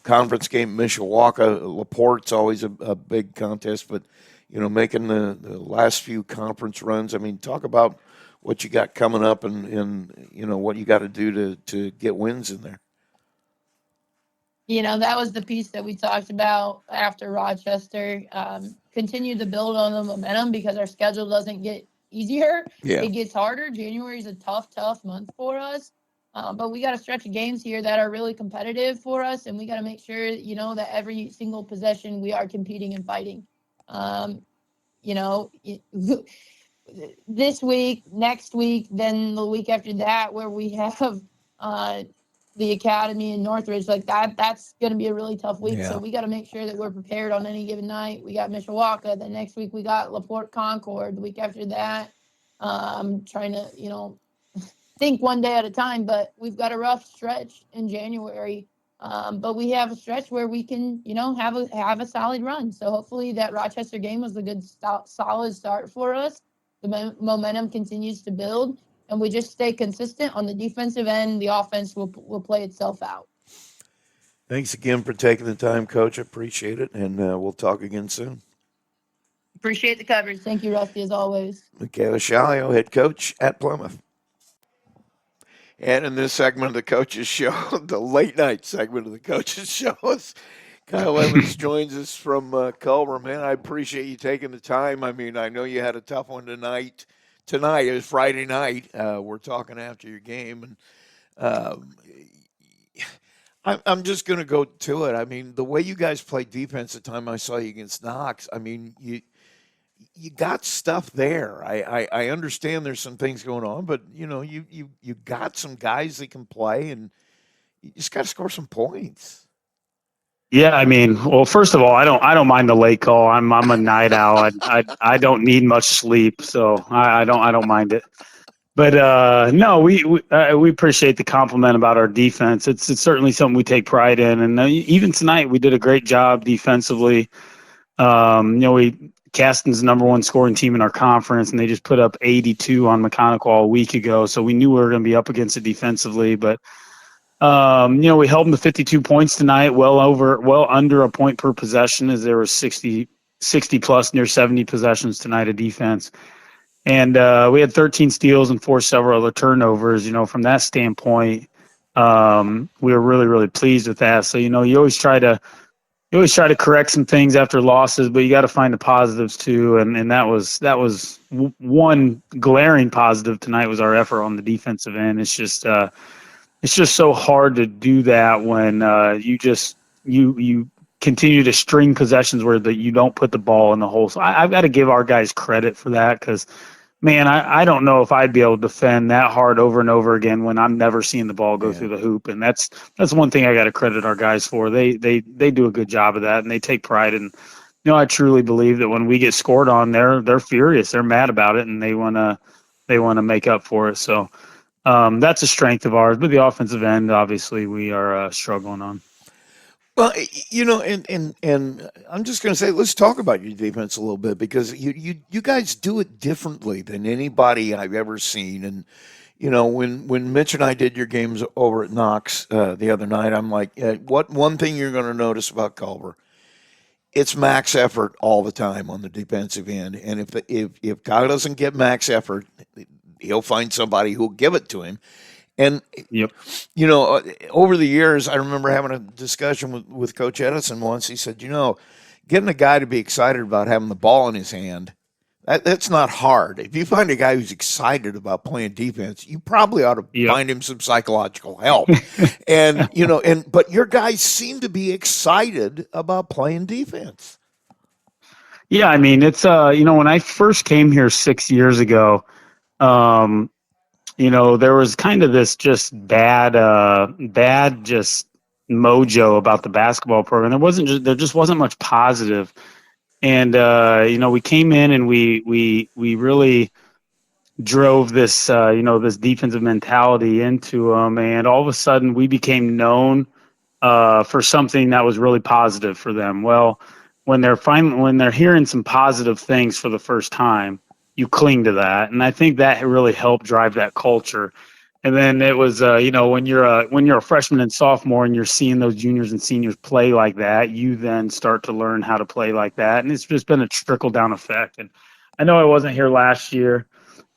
Conference game, Mishawaka, LaPorte's always a big contest, but, making the last few conference runs. I mean, talk about what you got coming up and what you got to do to get wins in there. That was the piece that we talked about after Rochester. Continue to build on the momentum because our schedule doesn't get easier. Yeah. It gets harder. January is a tough month for us. But we got a stretch of games here that are really competitive for us, and we got to make sure, that every single possession we are competing and fighting. This week, next week, then the week after that, where we have the academy in Northridge, like that's going to be a really tough week. Yeah. So we got to make sure that we're prepared on any given night. We got Mishawaka. The next week we got LaPorte Concord. The week after that, trying to, think one day at a time, but we've got a rough stretch in January. But we have a stretch where we can, have a solid run. So hopefully that Rochester game was a good, solid start for us. The momentum continues to build, and we just stay consistent on the defensive end. The offense will play itself out. Thanks again for taking the time, Coach. I appreciate it, and we'll talk again soon. Appreciate the coverage. Thank you, Rusty, as always. Michaela Shalio, head coach at Plymouth. And in this segment of the Coaches Show, the late night segment of the Coaches Show, Kyle Evans joins us from Culver. Man, I appreciate you taking the time. I mean, I know you had a tough one tonight. Tonight is Friday night. We're talking after your game, and I'm just going to go to it. I mean, the way you guys played defense the time I saw you against Knox, I mean, you got stuff there. I understand there's some things going on, but you got some guys that can play, and you just got to score some points. Yeah, I mean, well, first of all, I don't mind the late call. I'm a night owl. I don't need much sleep, so I don't mind it. But no, we appreciate the compliment about our defense. It's certainly something we take pride in, and even tonight we did a great job defensively. Caston's number one scoring team in our conference, and they just put up 82 on Mechanical a week ago, so we knew we were going to be up against it defensively. But we held them to 52 points tonight, well under a point per possession, as there were 60 plus, near 70 possessions tonight of defense. And we had 13 steals and forced several other turnovers. From that standpoint, we were really, really pleased with that. So, you always try to correct some things after losses, but you got to find the positives too. And that was one glaring positive tonight was our effort on the defensive end. It's just so hard to do that when you continue to string possessions where you don't put the ball in the hole. So I've got to give our guys credit for that, because, man, I don't know if I'd be able to defend that hard over and over again when I'm never seeing the ball go through the hoop. And that's one thing I got to credit our guys for. They do a good job of that, and they take pride in. I truly believe that when we get scored on, they're furious, they're mad about it, and they wanna make up for it. So that's a strength of ours. But the offensive end, obviously, we are struggling on. Well, and I'm just going to say, let's talk about your defense a little bit, because you guys do it differently than anybody I've ever seen. And when Mitch and I did your games over at Knox the other night, I'm like, what one thing you're going to notice about Culver? It's max effort all the time on the defensive end, and if Kyle doesn't get max effort, he'll find somebody who'll give it to him. And, Yep. Over the years, I remember having a discussion with Coach Edison once. He said, getting a guy to be excited about having the ball in his hand, that's not hard. If you find a guy who's excited about playing defense, you probably ought to find him some psychological help. And, but your guys seem to be excited about playing defense. Yeah, I mean, it's, when I first came here 6 years ago, there was kind of this just bad just mojo about the basketball program. There just wasn't much positive. And, we came in and we really drove this, this defensive mentality into them. And all of a sudden we became known for something that was really positive for them. Well, when they're hearing some positive things for the first time, you cling to that. And I think that really helped drive that culture. And then it was, when you're a freshman and sophomore and you're seeing those juniors and seniors play like that, you then start to learn how to play like that. And it's just been a trickle down effect. And I know I wasn't here last year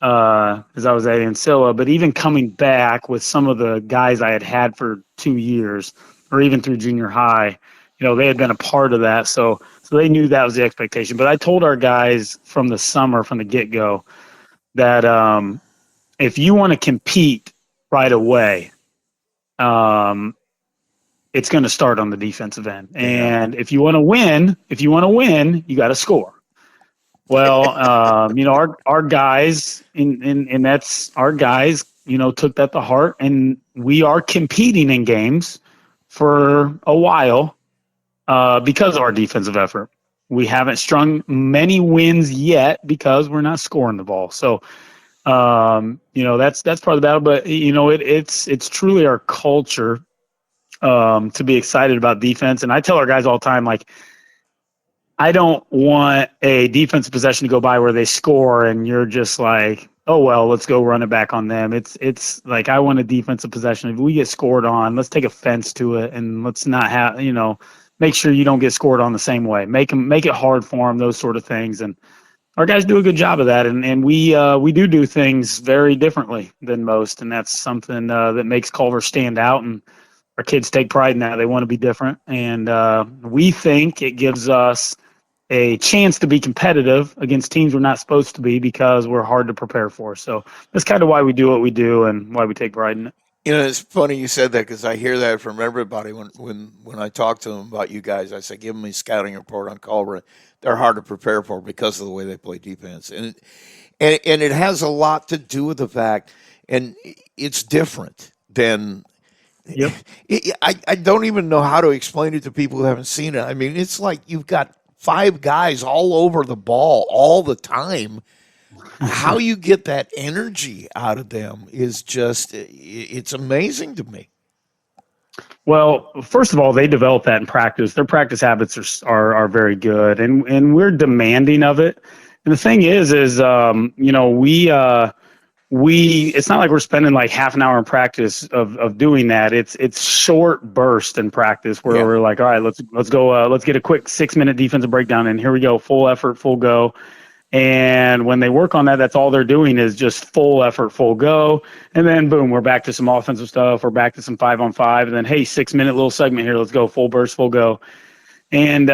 as I was at Ancilla, but even coming back with some of the guys I had for 2 years, or even through junior high, they had been a part of that. So they knew that was the expectation. But I told our guys from the summer, from the get-go, that if you want to compete right away, it's going to start on the defensive end. And if you want to win, you got to score. Well, our guys, and that's our guys, took that to heart, and we are competing in games for a while because of our defensive effort. We haven't strung many wins yet because we're not scoring the ball. So, that's part of the battle. But it's truly our culture to be excited about defense. And I tell our guys all the time, like, I don't want a defensive possession to go by where they score and you're just like, oh, well, let's go run it back on them. It's like, I want a defensive possession. If we get scored on, let's take offense to it, and let's not have, make sure you don't get scored on the same way. Make it hard for them, those sort of things. And our guys do a good job of that. And we do things very differently than most. And that's something that makes Culver stand out. And our kids take pride in that. They want to be different. And we think it gives us a chance to be competitive against teams we're not supposed to be, because we're hard to prepare for. So that's kind of why we do what we do and why we take pride in it. It's funny you said that, because I hear that from everybody when I talk to them about you guys. I say, give them a scouting report on Culver. They're hard to prepare for because of the way they play defense, and it has a lot to do with the fact, and it's different than. Yep. I don't even know how to explain it to people who haven't seen it. I mean, it's like you've got 5 guys all over the ball all the time. how you get that energy out of them is just, it's amazing to me. Well, first of all, they develop that in practice. Their practice habits are very good, and we're demanding of it. And the thing is you know, we it's not like we're spending like half an hour in practice of doing that. It's short burst in practice where Yeah. we're like, all right, let's go, let's get a quick 6-minute defensive breakdown, and here we go, full effort, full go. And when they work on that, that's all they're doing is just full effort, full go. And then boom, we're back to some offensive stuff. We're back to some 5-on-5. And then, hey, 6-minute little segment here. Let's go full burst, full go. And,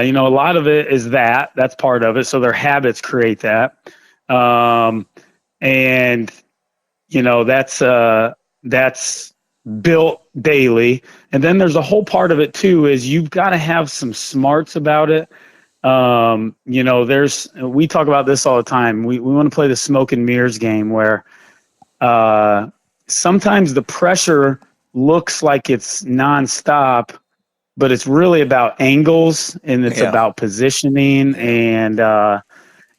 you know, a lot of it is that's part of it. So their habits create that. And, you know, that's built daily. And then there's a whole part of it too, is you've got to have some smarts about it. You know, we talk about this all the time. We want to play the smoke and mirrors game where sometimes the pressure looks like it's nonstop, but it's really about angles and it's Yeah. about positioning. And,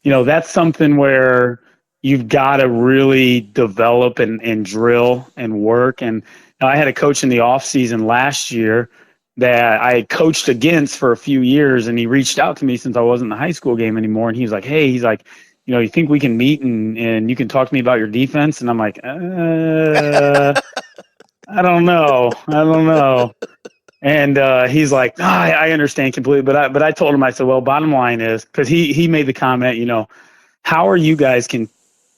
you know, that's something where you've got to really develop and drill and work. And I had a coach in the off season last year that I had coached against for a few years, and he reached out to me since I wasn't in the high school game anymore. And he was like, hey, he's like, you know, you think we can meet and you can talk to me about your defense? And I'm like, I don't know. And he's like, I understand completely. But I told him, I said, well, bottom line is, because he made the comment, you know, how are you guys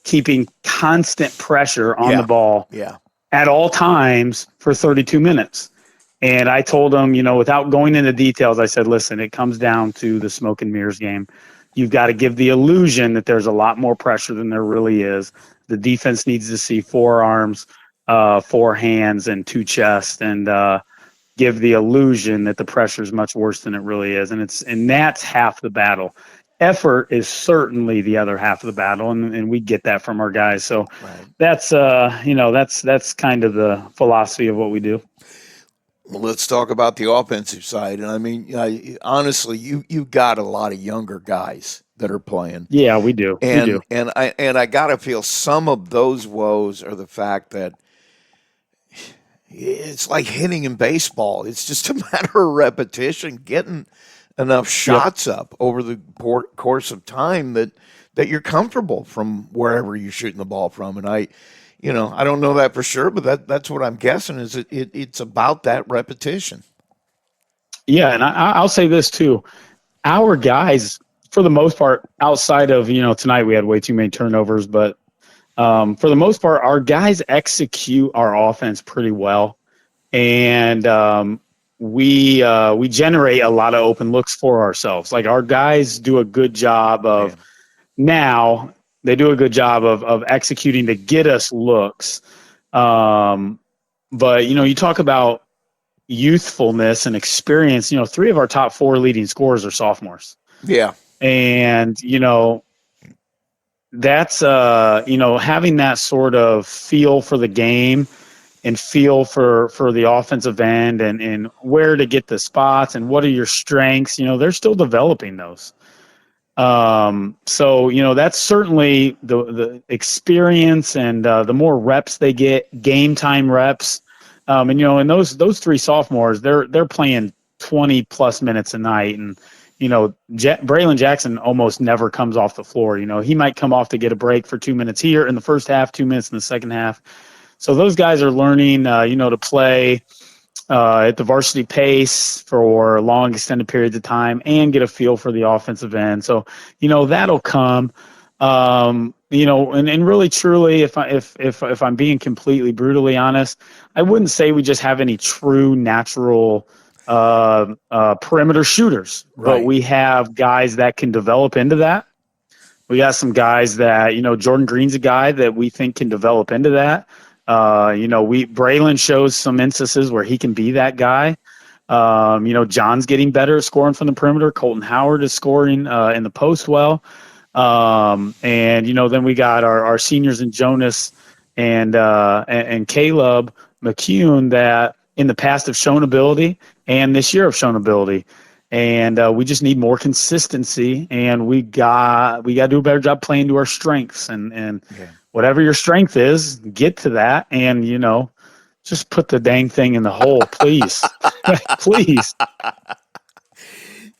keeping constant pressure on the ball Yeah. at all times for 32 minutes? And I told him, you know, without going into details, I said, listen, it comes down to the smoke and mirrors game. You've got to give the illusion that there's a lot more pressure than there really is. The defense needs to see 4 arms, 4 hands, and 2 chests, and give the illusion that the pressure is much worse than it really is. And that's half the battle. Effort is certainly the other half of the battle, and we get that from our guys. So that's you know, that's kind of the philosophy of what we do. Well, let's talk about the offensive side. And I mean, honestly, you got a lot of younger guys that are playing. Yeah, we do. And I gotta feel some of those woes are the fact that it's like hitting in baseball. It's just a matter of repetition, getting enough shots up over the course of time that you're comfortable from wherever you're shooting the ball from. And I don't know that for sure, but that's what I'm guessing is it's about that repetition. Yeah, and I'll say this too. Our guys, for the most part, outside of, you know, tonight we had way too many turnovers, but for the most part, our guys execute our offense pretty well. And we generate a lot of open looks for ourselves. Like our guys do a good job of they do a good job of executing to get us looks. But, you know, you talk about youthfulness and experience, you know, 3 of our top 4 leading scorers are sophomores. Yeah. And, you know, that's, you know, having that sort of feel for the game and feel for the offensive end and where to get the spots and what are your strengths, you know, they're still developing those. So, you know, that's certainly the experience and the more reps they get, game time reps. And, you know, and those 3 sophomores, they're playing 20 plus minutes a night. And, you know, Braylon Jackson almost never comes off the floor. You know, he might come off to get a break for 2 minutes here in the first half, 2 minutes in the second half. So those guys are learning, you know, to play at the varsity pace for long extended periods of time and get a feel for the offensive end. So, you know, that'll come. You know, and really truly, if I'm being completely brutally honest, I wouldn't say we just have any true natural perimeter shooters, but we have guys that can develop into that. We got some guys that, you know, Jordan Green's a guy that we think can develop into that. You know, Braylon shows some instances where he can be that guy. You know, John's getting better at scoring from the perimeter. Colton Howard is scoring in the post well. And, you know, then we got our seniors in Jonas and Caleb McCune that in the past have shown ability and this year have shown ability. And we just need more consistency, and we got to do a better job playing to our strengths, and Yeah. whatever your strength is, get to that, and just put the dang thing in the hole, please. Please.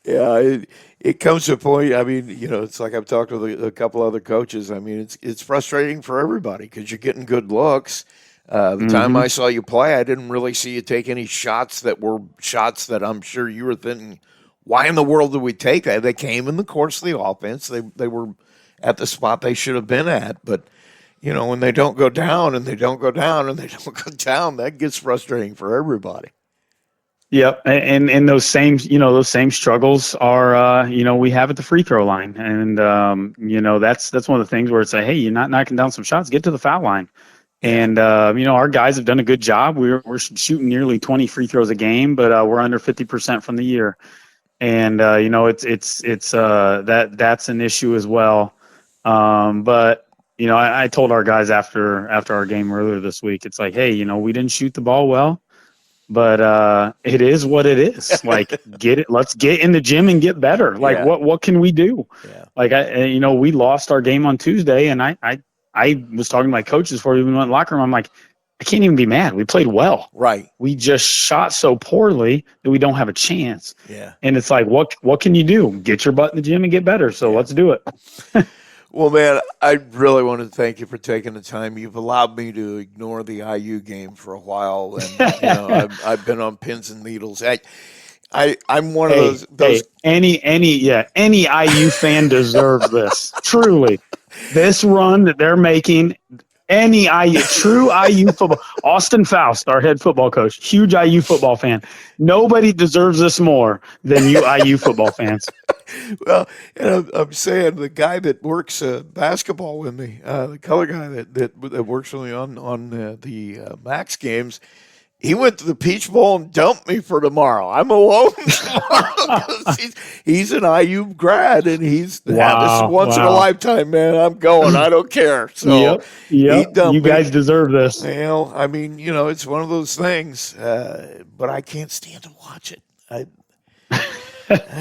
Yeah, it comes to a point. I mean, it's like I've talked with a couple other coaches. I mean, it's frustrating for everybody because you're getting good looks. The time I saw you play, I didn't really see you take any shots that were shots that I'm sure you were thinking, why in the world did we take that? They came in the course of the offense. They were at the spot they should have been at. But, when they don't go down and they don't go down and they don't go down, that gets frustrating for everybody. Yep, and those same struggles are we have at the free throw line, and that's one of the things where it's like, hey, you're not knocking down some shots, get to the foul line. And our guys have done a good job. We're shooting nearly 20 free throws a game, but we're under 50% from the year. And that's an issue as well. But I told our guys after our game earlier this week, it's like, hey, we didn't shoot the ball well, but it is what it is. Like, let's get in the gym and get better. Like, what can we do? Yeah. Like, we lost our game on Tuesday, and I was talking to my coaches before we even went in the locker room. I'm like, I can't even be mad. We played well. Right. We just shot so poorly that we don't have a chance. Yeah. And it's like, what can you do? Get your butt in the gym and get better. So let's do it. Well, man, I really want to thank you for taking the time. You've allowed me to ignore the IU game for a while, and I've been on pins and needles. I'm one of those. Any IU fan deserves this. Truly, this run that they're making. Any true IU football. Austin Faust, our head football coach, huge IU football fan. Nobody deserves this more than you IU football fans. Well, and I'm saying the guy that works basketball with me, the color guy that works with me on the Max games, he went to the Peach Bowl and dumped me for tomorrow. I'm alone tomorrow because he's an IU grad, and this is once in a lifetime, man. I'm going. I don't care. So yep. You guys deserve this. Well, I mean, it's one of those things, but I can't stand to watch it. I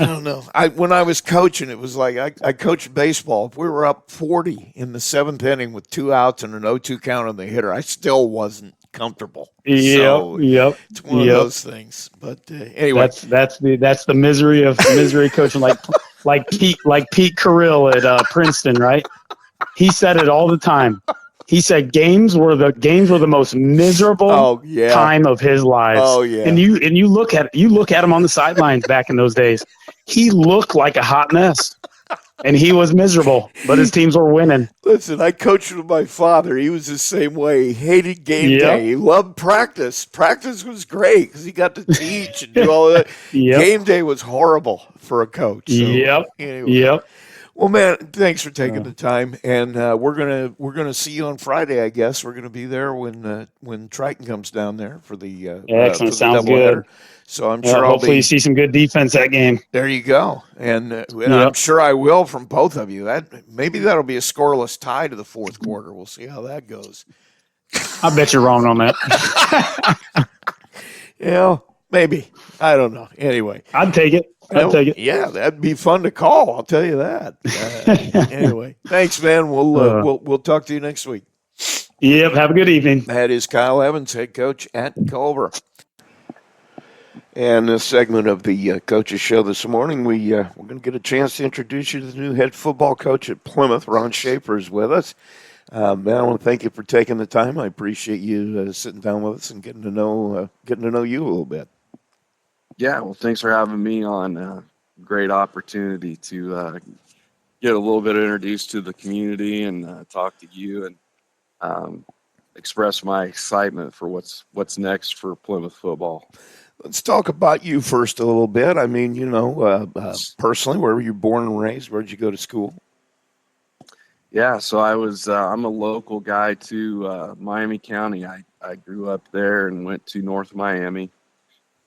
don't know. When I was coaching, it was like I coached baseball. If we were up 40 in the seventh inning with 2 outs and an 0-2 count on the hitter, I still wasn't comfortable. Yep. It's one of those things. But anyway, that's the misery of coaching, like Pete Carril at Princeton, right? He said it all the time. He said games were the most miserable time of his life. Oh yeah. And you look at him on the sidelines back in those days. He looked like a hot mess. And he was miserable, but his teams were winning. Listen, I coached with my father. He was the same way. He hated game day. He loved practice. Practice was great because he got to teach and do all of that. Game day was horrible for a coach. So, anyway. Well, man, thanks for taking the time, and we're gonna see you on Friday. I guess we're gonna be there when Triton comes down there for the excellent. Sounds good. So I'm sure hopefully you see some good defense that game. There you go, and I'm sure I will from both of you. Maybe that'll be a scoreless tie to the fourth quarter. We'll see how that goes. I bet you're wrong on that. Maybe. I don't know. Anyway, I'd take it. Yeah, that'd be fun to call. I'll tell you that. Anyway, thanks, man. We'll talk to you next week. Yep. Have a good evening. That is Kyle Evans, head coach at Culver. And this segment of the coaches show this morning, we're going to get a chance to introduce you to the new head football coach at Plymouth. Ron Schaefer is with us. Man, I want to thank you for taking the time. I appreciate you sitting down with us and getting to know you a little bit. Yeah, well, thanks for having me on. Great opportunity to get a little bit introduced to the community and talk to you and express my excitement for what's next for Plymouth football. Let's talk about you first a little bit. I mean, personally, where were you born and raised? Where did you go to school? Yeah, so I'm a local guy to Miami County. I grew up there and went to North Miami.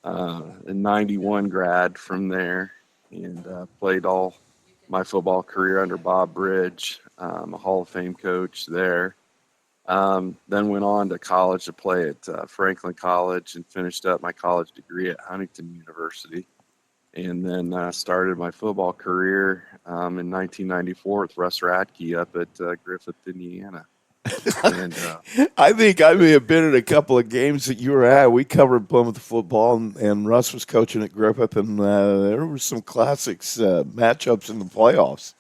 A 91 grad from there, and played all my football career under Bob Bridge, a Hall of Fame coach there. Then went on to college to play at Franklin College and finished up my college degree at Huntington University. and then started my football career in 1994 with Russ Radke up at Griffith, Indiana. And I think I may have been at a couple of games that you were at. We covered Plymouth football, and Russ was coaching at Griffith, and there were some classics matchups in the playoffs.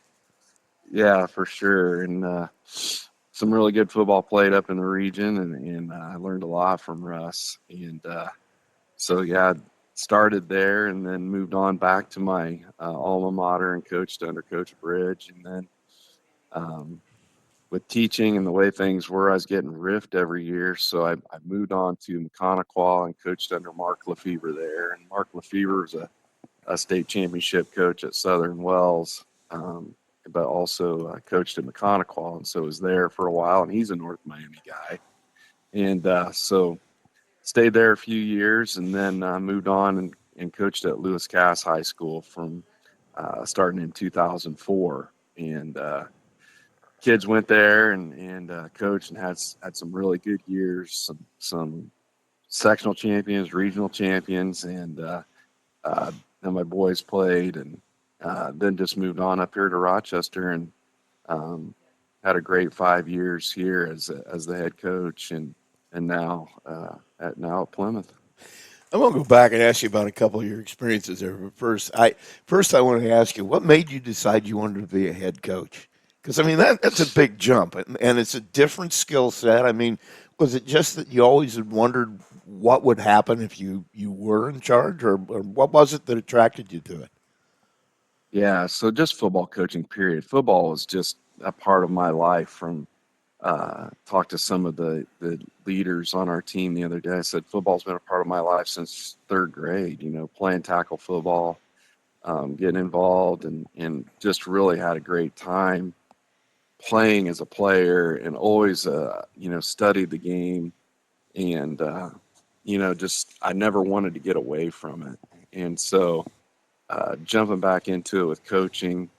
yeah, for sure. And some really good football played up in the region, and I learned a lot from Russ. And so, yeah, started there and then moved on back to my alma mater and coached under Coach Bridge. And then um, with teaching and the way things were, I was getting riffed every year. So I moved on to Mechanical and coached under Mark Lefevre there. And Mark Lefevre was a state championship coach at Southern Wells, but also coached at Mechanical, and so was there for a while. And he's a North Miami guy, and so stayed there a few years, and then moved on and coached at Lewis Cass High School from starting in 2004. And kids went there and coached and had some really good years, some sectional champions, regional champions, and then my boys played, and then just moved on up here to Rochester, and had a great 5 years here as the head coach, and now at Plymouth. I'm going to go back and ask you about a couple of your experiences there. But first I want to ask you, what made you decide you wanted to be a head coach? Because I mean that's a big jump, and it's a different skill set. I mean, was it just that you always had wondered what would happen if you were in charge, or what was it that attracted you to it? Yeah, so just football coaching, period. Football was just a part of my life. From talked to some of the leaders on our team the other day. I said football's been a part of my life since third grade. Playing tackle football, getting involved, and just really had a great time playing as a player, and always studied the game, and just I never wanted to get away from it. And so jumping back into it with coaching,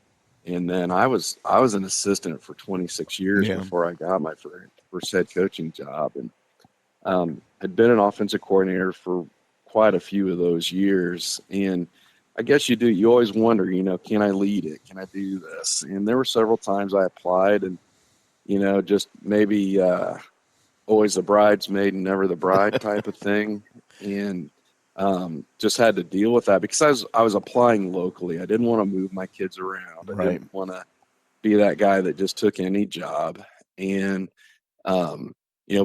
and then I was an assistant for 26 years Yeah. before I got my first head coaching job, and had been an offensive coordinator for quite a few of those years. And I guess you always wonder, can I lead it? Can I do this? And there were several times I applied, and just maybe always the bridesmaid and never the bride type of thing. And just had to deal with that because I was applying locally. I didn't want to move my kids around. I Right. didn't want to be that guy that just took any job. And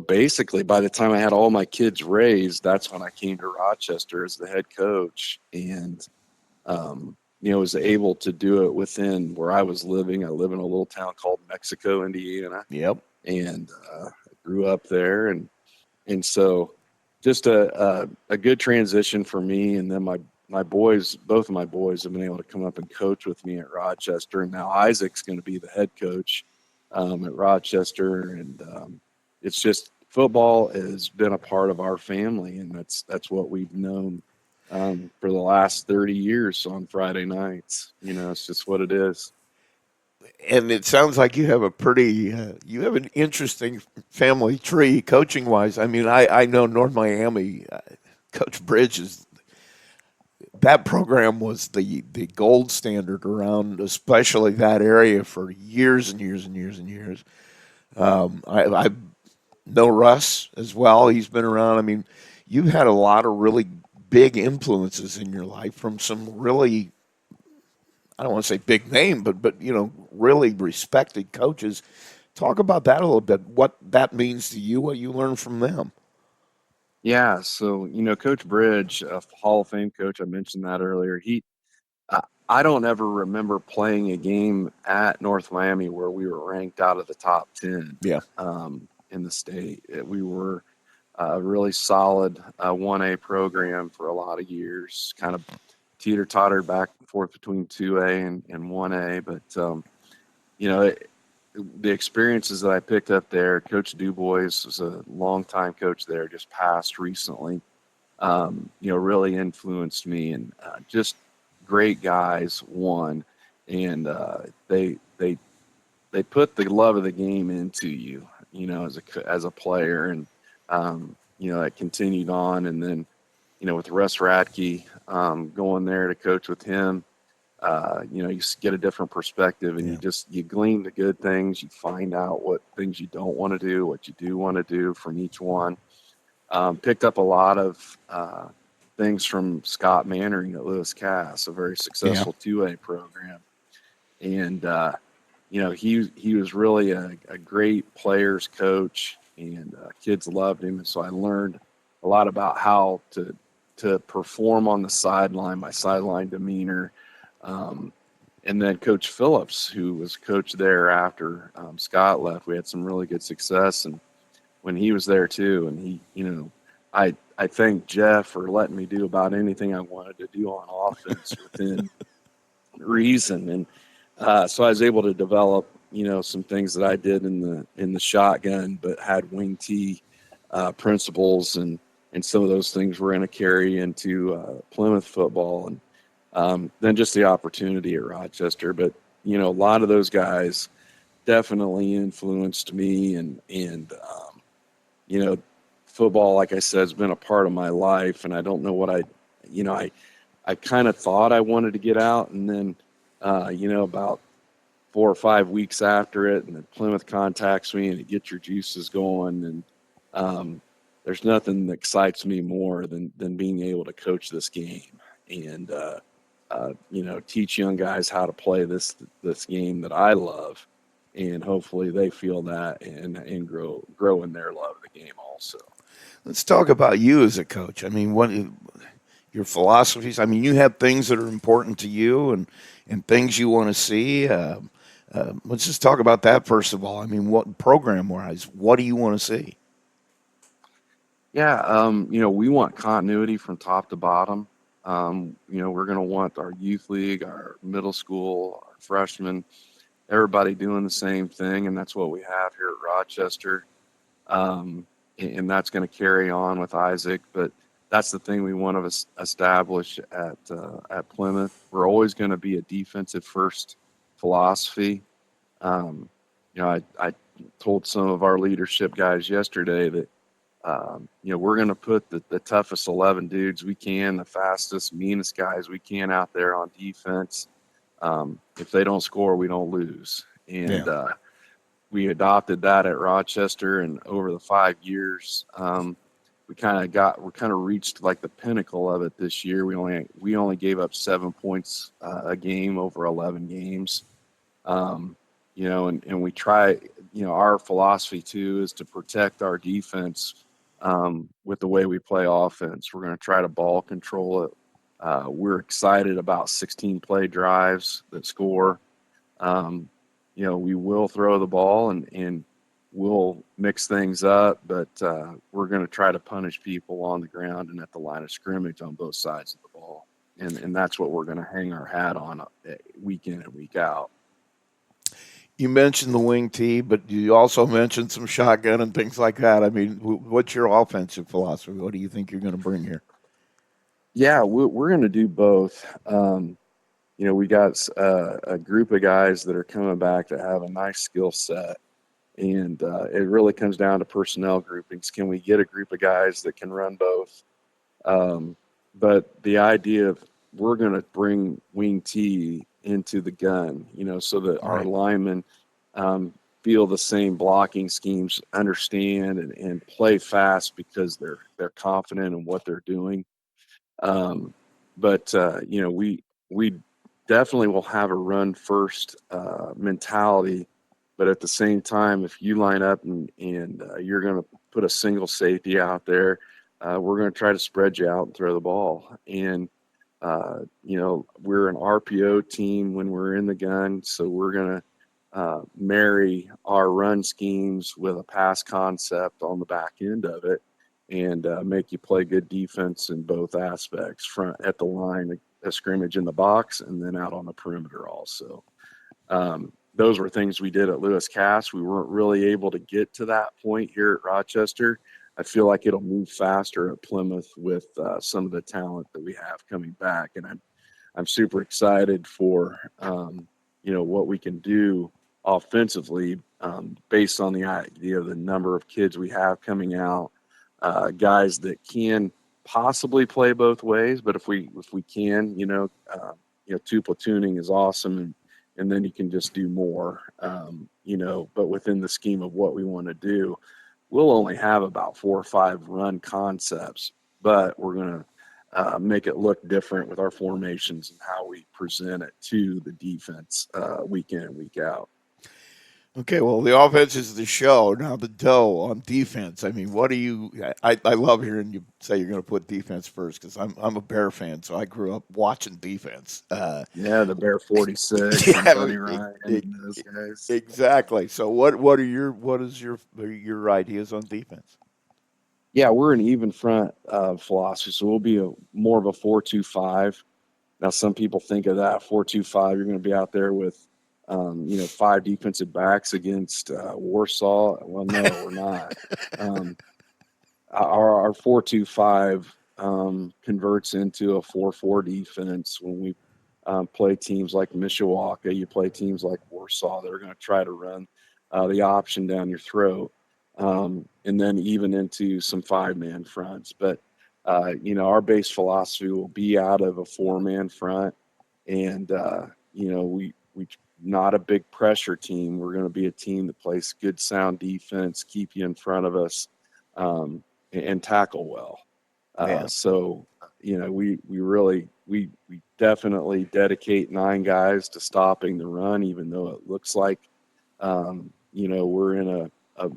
basically by the time I had all my kids raised, that's when I came to Rochester as the head coach, and was able to do it within where I was living. I live in a little town called Mexico, Indiana, Yep. and I grew up there, and so just a good transition for me. And then my boys, both of my boys, have been able to come up and coach with me at Rochester, and now Isaac's going to be the head coach at Rochester, and it's just football has been a part of our family, and that's what we've known for the last 30 years on Friday nights. It's just what it is. And it sounds like you have you have an interesting family tree coaching wise. I mean, I know North Miami, Coach Bridge that program was the gold standard around, especially that area for years and years and years and years. I know Russ as well. He's been around. I mean, you've had a lot of really big influences in your life from some really, I don't want to say big name, but really respected coaches. Talk about that a little bit. What that means to you, what you learned from them. Yeah, so Coach Bridge, a Hall of Fame coach, I mentioned that earlier. I don't ever remember playing a game at North Miami where we were ranked out of the top 10. Yeah. In the state. We were a really solid 1A program for a lot of years, kind of teeter-tottered back and forth between 2A and 1A. But, the experiences that I picked up there, Coach DuBois was a longtime coach there, just passed recently, really influenced me, and just great guys, one. And they put the love of the game into you, as a player, and it continued on. And then with Russ Radke, going there to coach with him, you get a different perspective, and Yeah. you glean the good things. You find out what things you don't want to do, what you do want to do from each one. Picked up a lot of things from Scott Mannering at Lewis Cass, a very successful 2A program. And, he was really a great players coach, and kids loved him. And so I learned a lot about how to perform on the sideline, my sideline demeanor. And then Coach Phillips, who was coach there after Scott left, we had some really good success. And when he was there too, and I thank Jeff for letting me do about anything I wanted to do on offense within reason. And so I was able to develop, some things that I did in the shotgun, but had wing T principles, and some of those things we're going to carry into Plymouth football, and then just the opportunity at Rochester. But a lot of those guys definitely influenced me, and football, like I said, has been a part of my life, and I don't know what I kind of thought I wanted to get out, and then about 4 or 5 weeks after it, and then Plymouth contacts me, and it gets your juices going. And there's nothing that excites me more than being able to coach this game, and teach young guys how to play this game that I love, and hopefully they feel that and grow in their love of the game also. Let's talk about you as a coach. I mean, what your philosophies? I mean, you have things that are important to you, and things you want to see. Let's just talk about that first of all. I mean, what program-wise, what do you want to see? Yeah, we want continuity from top to bottom. We're going to want our youth league, our middle school, our freshmen, everybody doing the same thing, and that's what we have here at Rochester. And that's going to carry on with Isaac, but that's the thing we want to establish at Plymouth. We're always going to be a defensive first philosophy. I told some of our leadership guys yesterday that we're going to put the toughest 11 dudes we can, the fastest, meanest guys we can out there on defense. If they don't score, we don't lose. And we adopted that at Rochester, and over the 5 years, we kind of reached like the pinnacle of it this year. We only gave up 7 points a game over 11 games. And we try, our philosophy too is to protect our defense with the way we play offense. We're going to try to ball control it. We're excited about 16 play drives that score. We will throw the ball, and we'll mix things up, but we're going to try to punish people on the ground and at the line of scrimmage on both sides of the ball. And that's what we're going to hang our hat on week in and week out. You mentioned the wing tee, but you also mentioned some shotgun and things like that. I mean, what's your offensive philosophy? What do you think you're going to bring here? Yeah, we're going to do both. We got a group of guys that are coming back that have a nice skill set, and it really comes down to personnel groupings. Can we get a group of guys that can run both? But the idea of we're going to bring wing T into the gun, so that our linemen feel the same blocking schemes, understand and play fast because they're confident in what they're doing. But we definitely will have a run first mentality, but at the same time, if you line up and you're going to put a single safety out there, we're going to try to spread you out and throw the ball. And we're an RPO team when we're in the gun, so we're going to marry our run schemes with a pass concept on the back end of it, and make you play good defense in both aspects, front at the line, a scrimmage in the box, and then out on the perimeter also. Those were things we did at Lewis Cass. We weren't really able to get to that point here at Rochester. I feel like it'll move faster at Plymouth with some of the talent that we have coming back, and I'm super excited for what we can do offensively based on the idea of the number of kids we have coming out, guys that can possibly play both ways, but if we can, two platooning is awesome, and then you can just do more, but within the scheme of what we want to do, we'll only have about 4 or 5 run concepts, but we're going to make it look different with our formations and how we present it to the defense week in and week out. Okay, well, the offense is the show. Now the dough on defense. I mean, what do you? I love hearing you say you're going to put defense first because I'm a Bear fan, so I grew up watching defense. Yeah, the Bear 46, Yeah, and Buddy Ryan, and those guys. exactly. So what is your ideas on defense? Yeah, we're an even front philosophy, so we'll be more of a 4-2-5. Now, some people think of that 4-2-5. You're going to be out there with 5 defensive backs against Warsaw. Well, no, we're not. Our 4-2-5 converts into a 4-4 defense when we play teams like Mishawaka. You play teams like Warsaw. They're going to try to run the option down your throat, and then even into some 5-man fronts. But our base philosophy will be out of a 4-man front, and we not a big pressure team. We're going to be a team that plays good, sound defense, keep you in front of us, and tackle well. Yeah. So we definitely dedicate 9 guys to stopping the run, even though it looks like we're in a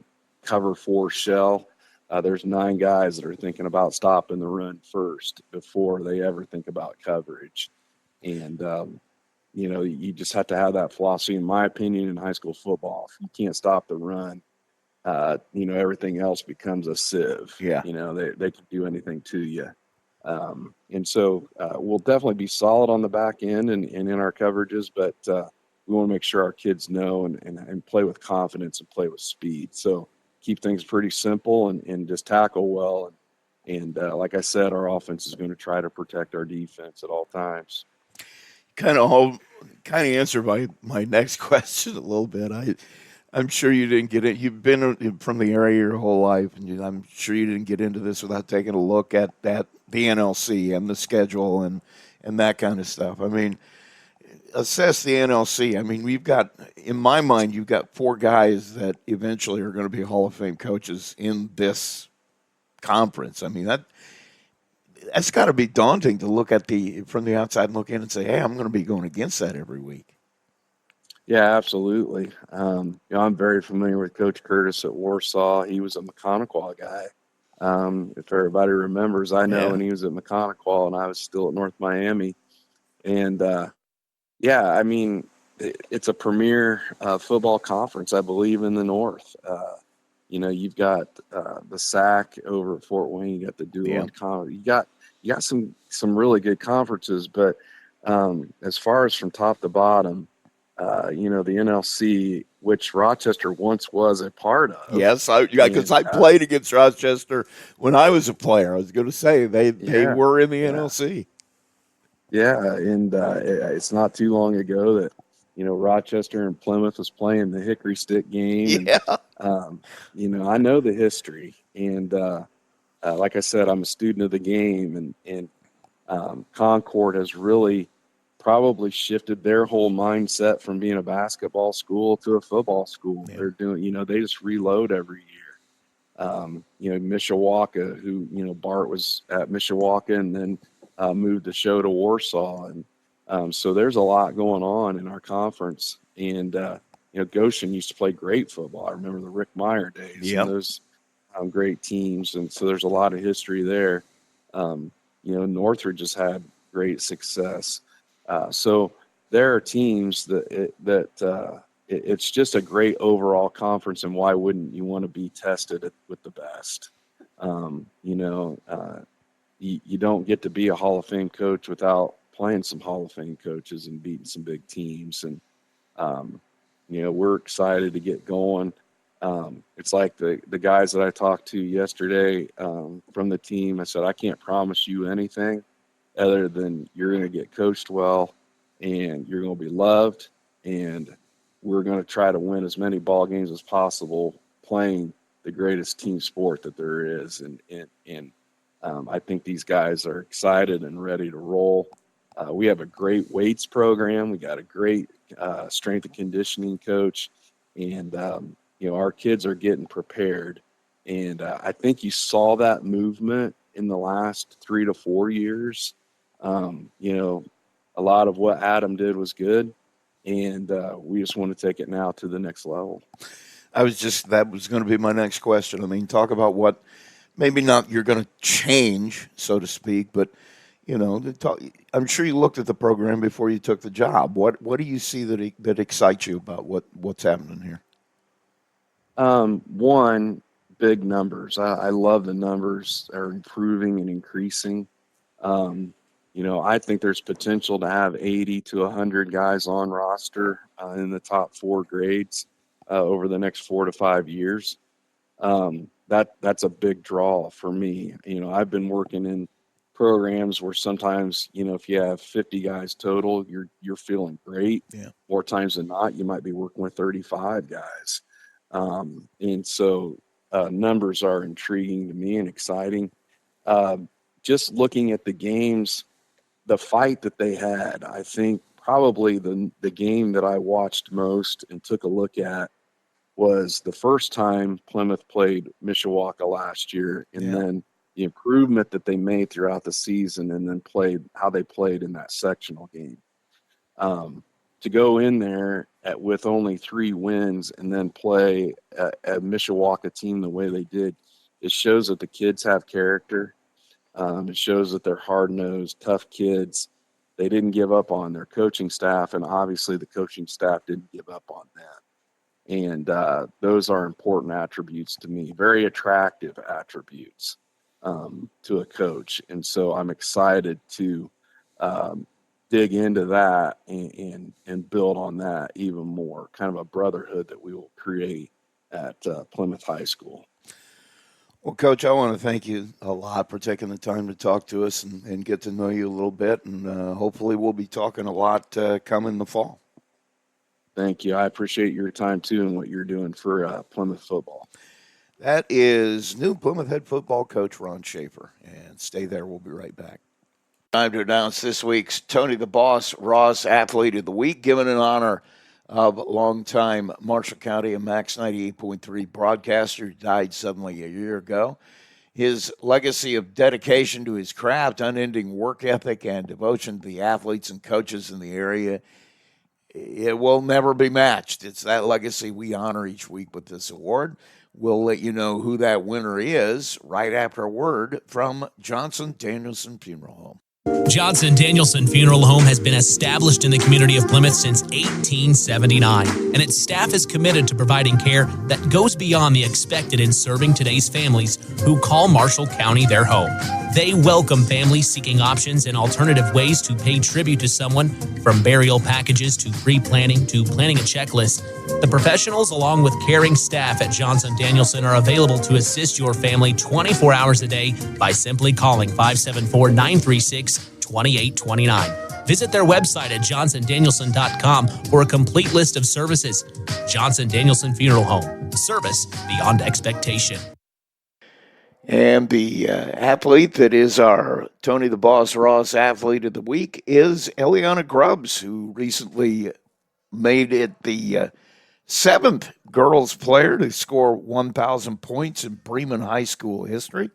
cover 4 shell. There's 9 guys that are thinking about stopping the run first before they ever think about coverage. And, you just have to have that philosophy, in my opinion, in high school football. If you can't stop the run, everything else becomes a sieve. Yeah. They can do anything to you. And so we'll definitely be solid on the back end and in our coverages, but we want to make sure our kids know and play with confidence and play with speed. So keep things pretty simple and just tackle well. And like I said, our offense is going to try to protect our defense at all times. Kind of answered my next question a little bit. I'm sure you didn't get it. You've been from the area your whole life, and I'm sure you didn't get into this without taking a look at the NLC and the schedule and that kind of stuff. I mean, assess the NLC. I mean, in my mind, you've got 4 guys that eventually are going to be Hall of Fame coaches in this conference. I mean, that's got to be daunting to look at from the outside and look in and say, hey, I'm going to be going against that every week. Yeah, absolutely. I'm very familiar with Coach Curtis at Warsaw. He was a Mechanical guy. If everybody remembers, I know when he was at Mechanical and I was still at North Miami. And I mean, it's a premier football conference, I believe, in the North. You've got the SAC over at Fort Wayne. You got the Dual You got some really good conferences, but as far as from top to bottom, the NLC, which Rochester once was a part of. Yes, because I played against Rochester when I was a player. I was going to say they were in the NLC. Yeah, and it's not too long ago that Rochester and Plymouth was playing the Hickory Stick game. Yeah. And, I know the history, and like I said, I'm a student of the game, and Concord has really probably shifted their whole mindset from being a basketball school to a football school. Yeah. They're doing, they just reload every year. Mishawaka, who, Bart was at Mishawaka and then moved the show to Warsaw. And so there's a lot going on in our conference. And, Goshen used to play great football. I remember the Rick Meyer days and those great teams. And so there's a lot of history there. Northridge has had great success. So there are teams that it's just a great overall conference, and why wouldn't you want to be tested with the best? You don't get to be a Hall of Fame coach without playing some Hall of Fame coaches and beating some big teams. And, we're excited to get going. It's like the guys that I talked to yesterday from the team. I said, I can't promise you anything other than you're going to get coached well and you're going to be loved, and we're going to try to win as many ball games as possible playing the greatest team sport that there is. And I think these guys are excited and ready to roll. We have a great weights program. We got a great strength and conditioning coach, and our kids are getting prepared. And I think you saw that movement in the last 3 to 4 years. A lot of what Adam did was good, and we just want to take it now to the next level. That was going to be my next question. I mean, talk about what maybe not you're going to change, so to speak, but I'm sure you looked at the program before you took the job. What do you see that excites you about what's happening here? One, big numbers. I love the numbers are improving and increasing. I think there's potential to have 80 to 100 guys on roster in the top 4 grades over the next 4 to 5 years. That's a big draw for me. I've been working in programs where sometimes, if you have 50 guys total, you're feeling great. Yeah. More times than not, you might be working with 35 guys. And so numbers are intriguing to me and exciting. Just looking at the games, the fight that they had, I think probably the game that I watched most and took a look at was the first time Plymouth played Mishawaka last year, and then the improvement that they made throughout the season, and then how they played in that sectional game. To go in there with only 3 wins and then play a Mishawaka team the way they did, it shows that the kids have character. It shows that they're hard-nosed, tough kids. They didn't give up on their coaching staff, and obviously the coaching staff didn't give up on them. And those are important attributes to me, very attractive attributes to a coach. And so I'm excited to dig into that and build on that even more, kind of a brotherhood that we will create at Plymouth High School. Well, Coach, I want to thank you a lot for taking the time to talk to us and get to know you a little bit. And hopefully we'll be talking a lot coming the fall. Thank you. I appreciate your time, too, and what you're doing for Plymouth football. That is new Plymouth head football coach Ron Schaefer. And stay there. We'll be right back. Time to announce this week's Tony the Boss Ross Athlete of the Week, given in honor of longtime Marshall County and Max 98.3 broadcaster who died suddenly a year ago. His legacy of dedication to his craft, unending work ethic, and devotion to the athletes and coaches in the area, it will never be matched. It's that legacy we honor each week with this award. We'll let you know who that winner is right after a word from Johnson Danielson Funeral Home. Johnson Danielson Funeral Home has been established in the community of Plymouth since 1879, and its staff is committed to providing care that goes beyond the expected in serving today's families who call Marshall County their home. They welcome families seeking options and alternative ways to pay tribute to someone, from burial packages to pre-planning to planning a checklist. The professionals, along with caring staff at Johnson Danielson, are available to assist your family 24 hours a day by simply calling 574-936-2829. Visit their website at johnsondanielson.com for a complete list of services. Johnson Danielson Funeral Home. Service beyond expectation. And the athlete that is our Tony the Boss Ross Athlete of the Week is Eliana Grubbs, who recently made it the 7th girls player to score 1,000 points in Bremen High School history.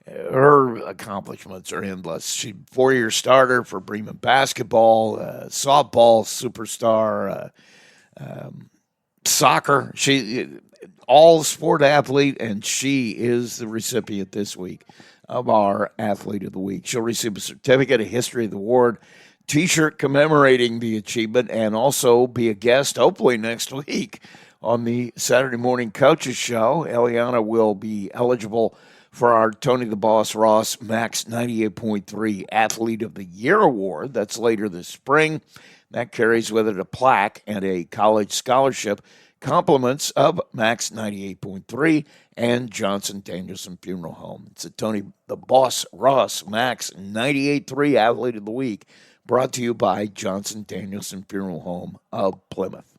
Her accomplishments are endless. She's a 4-year starter for Bremen basketball, softball superstar, soccer. She all sport athlete, and she is the recipient this week of our Athlete of the Week. She'll receive a certificate, a History of the Award, T-shirt commemorating the achievement, and also be a guest, hopefully next week, on the Saturday Morning Coaches Show. Eliana will be eligible for our Tony the Boss Ross Max 98.3 Athlete of the Year Award. That's later this spring. That carries with it a plaque and a college scholarship, compliments of Max 98.3 and Johnson Danielson Funeral Home. It's a Tony the Boss Ross Max 98.3 Athlete of the Week, brought to you by Johnson Danielson Funeral Home of Plymouth.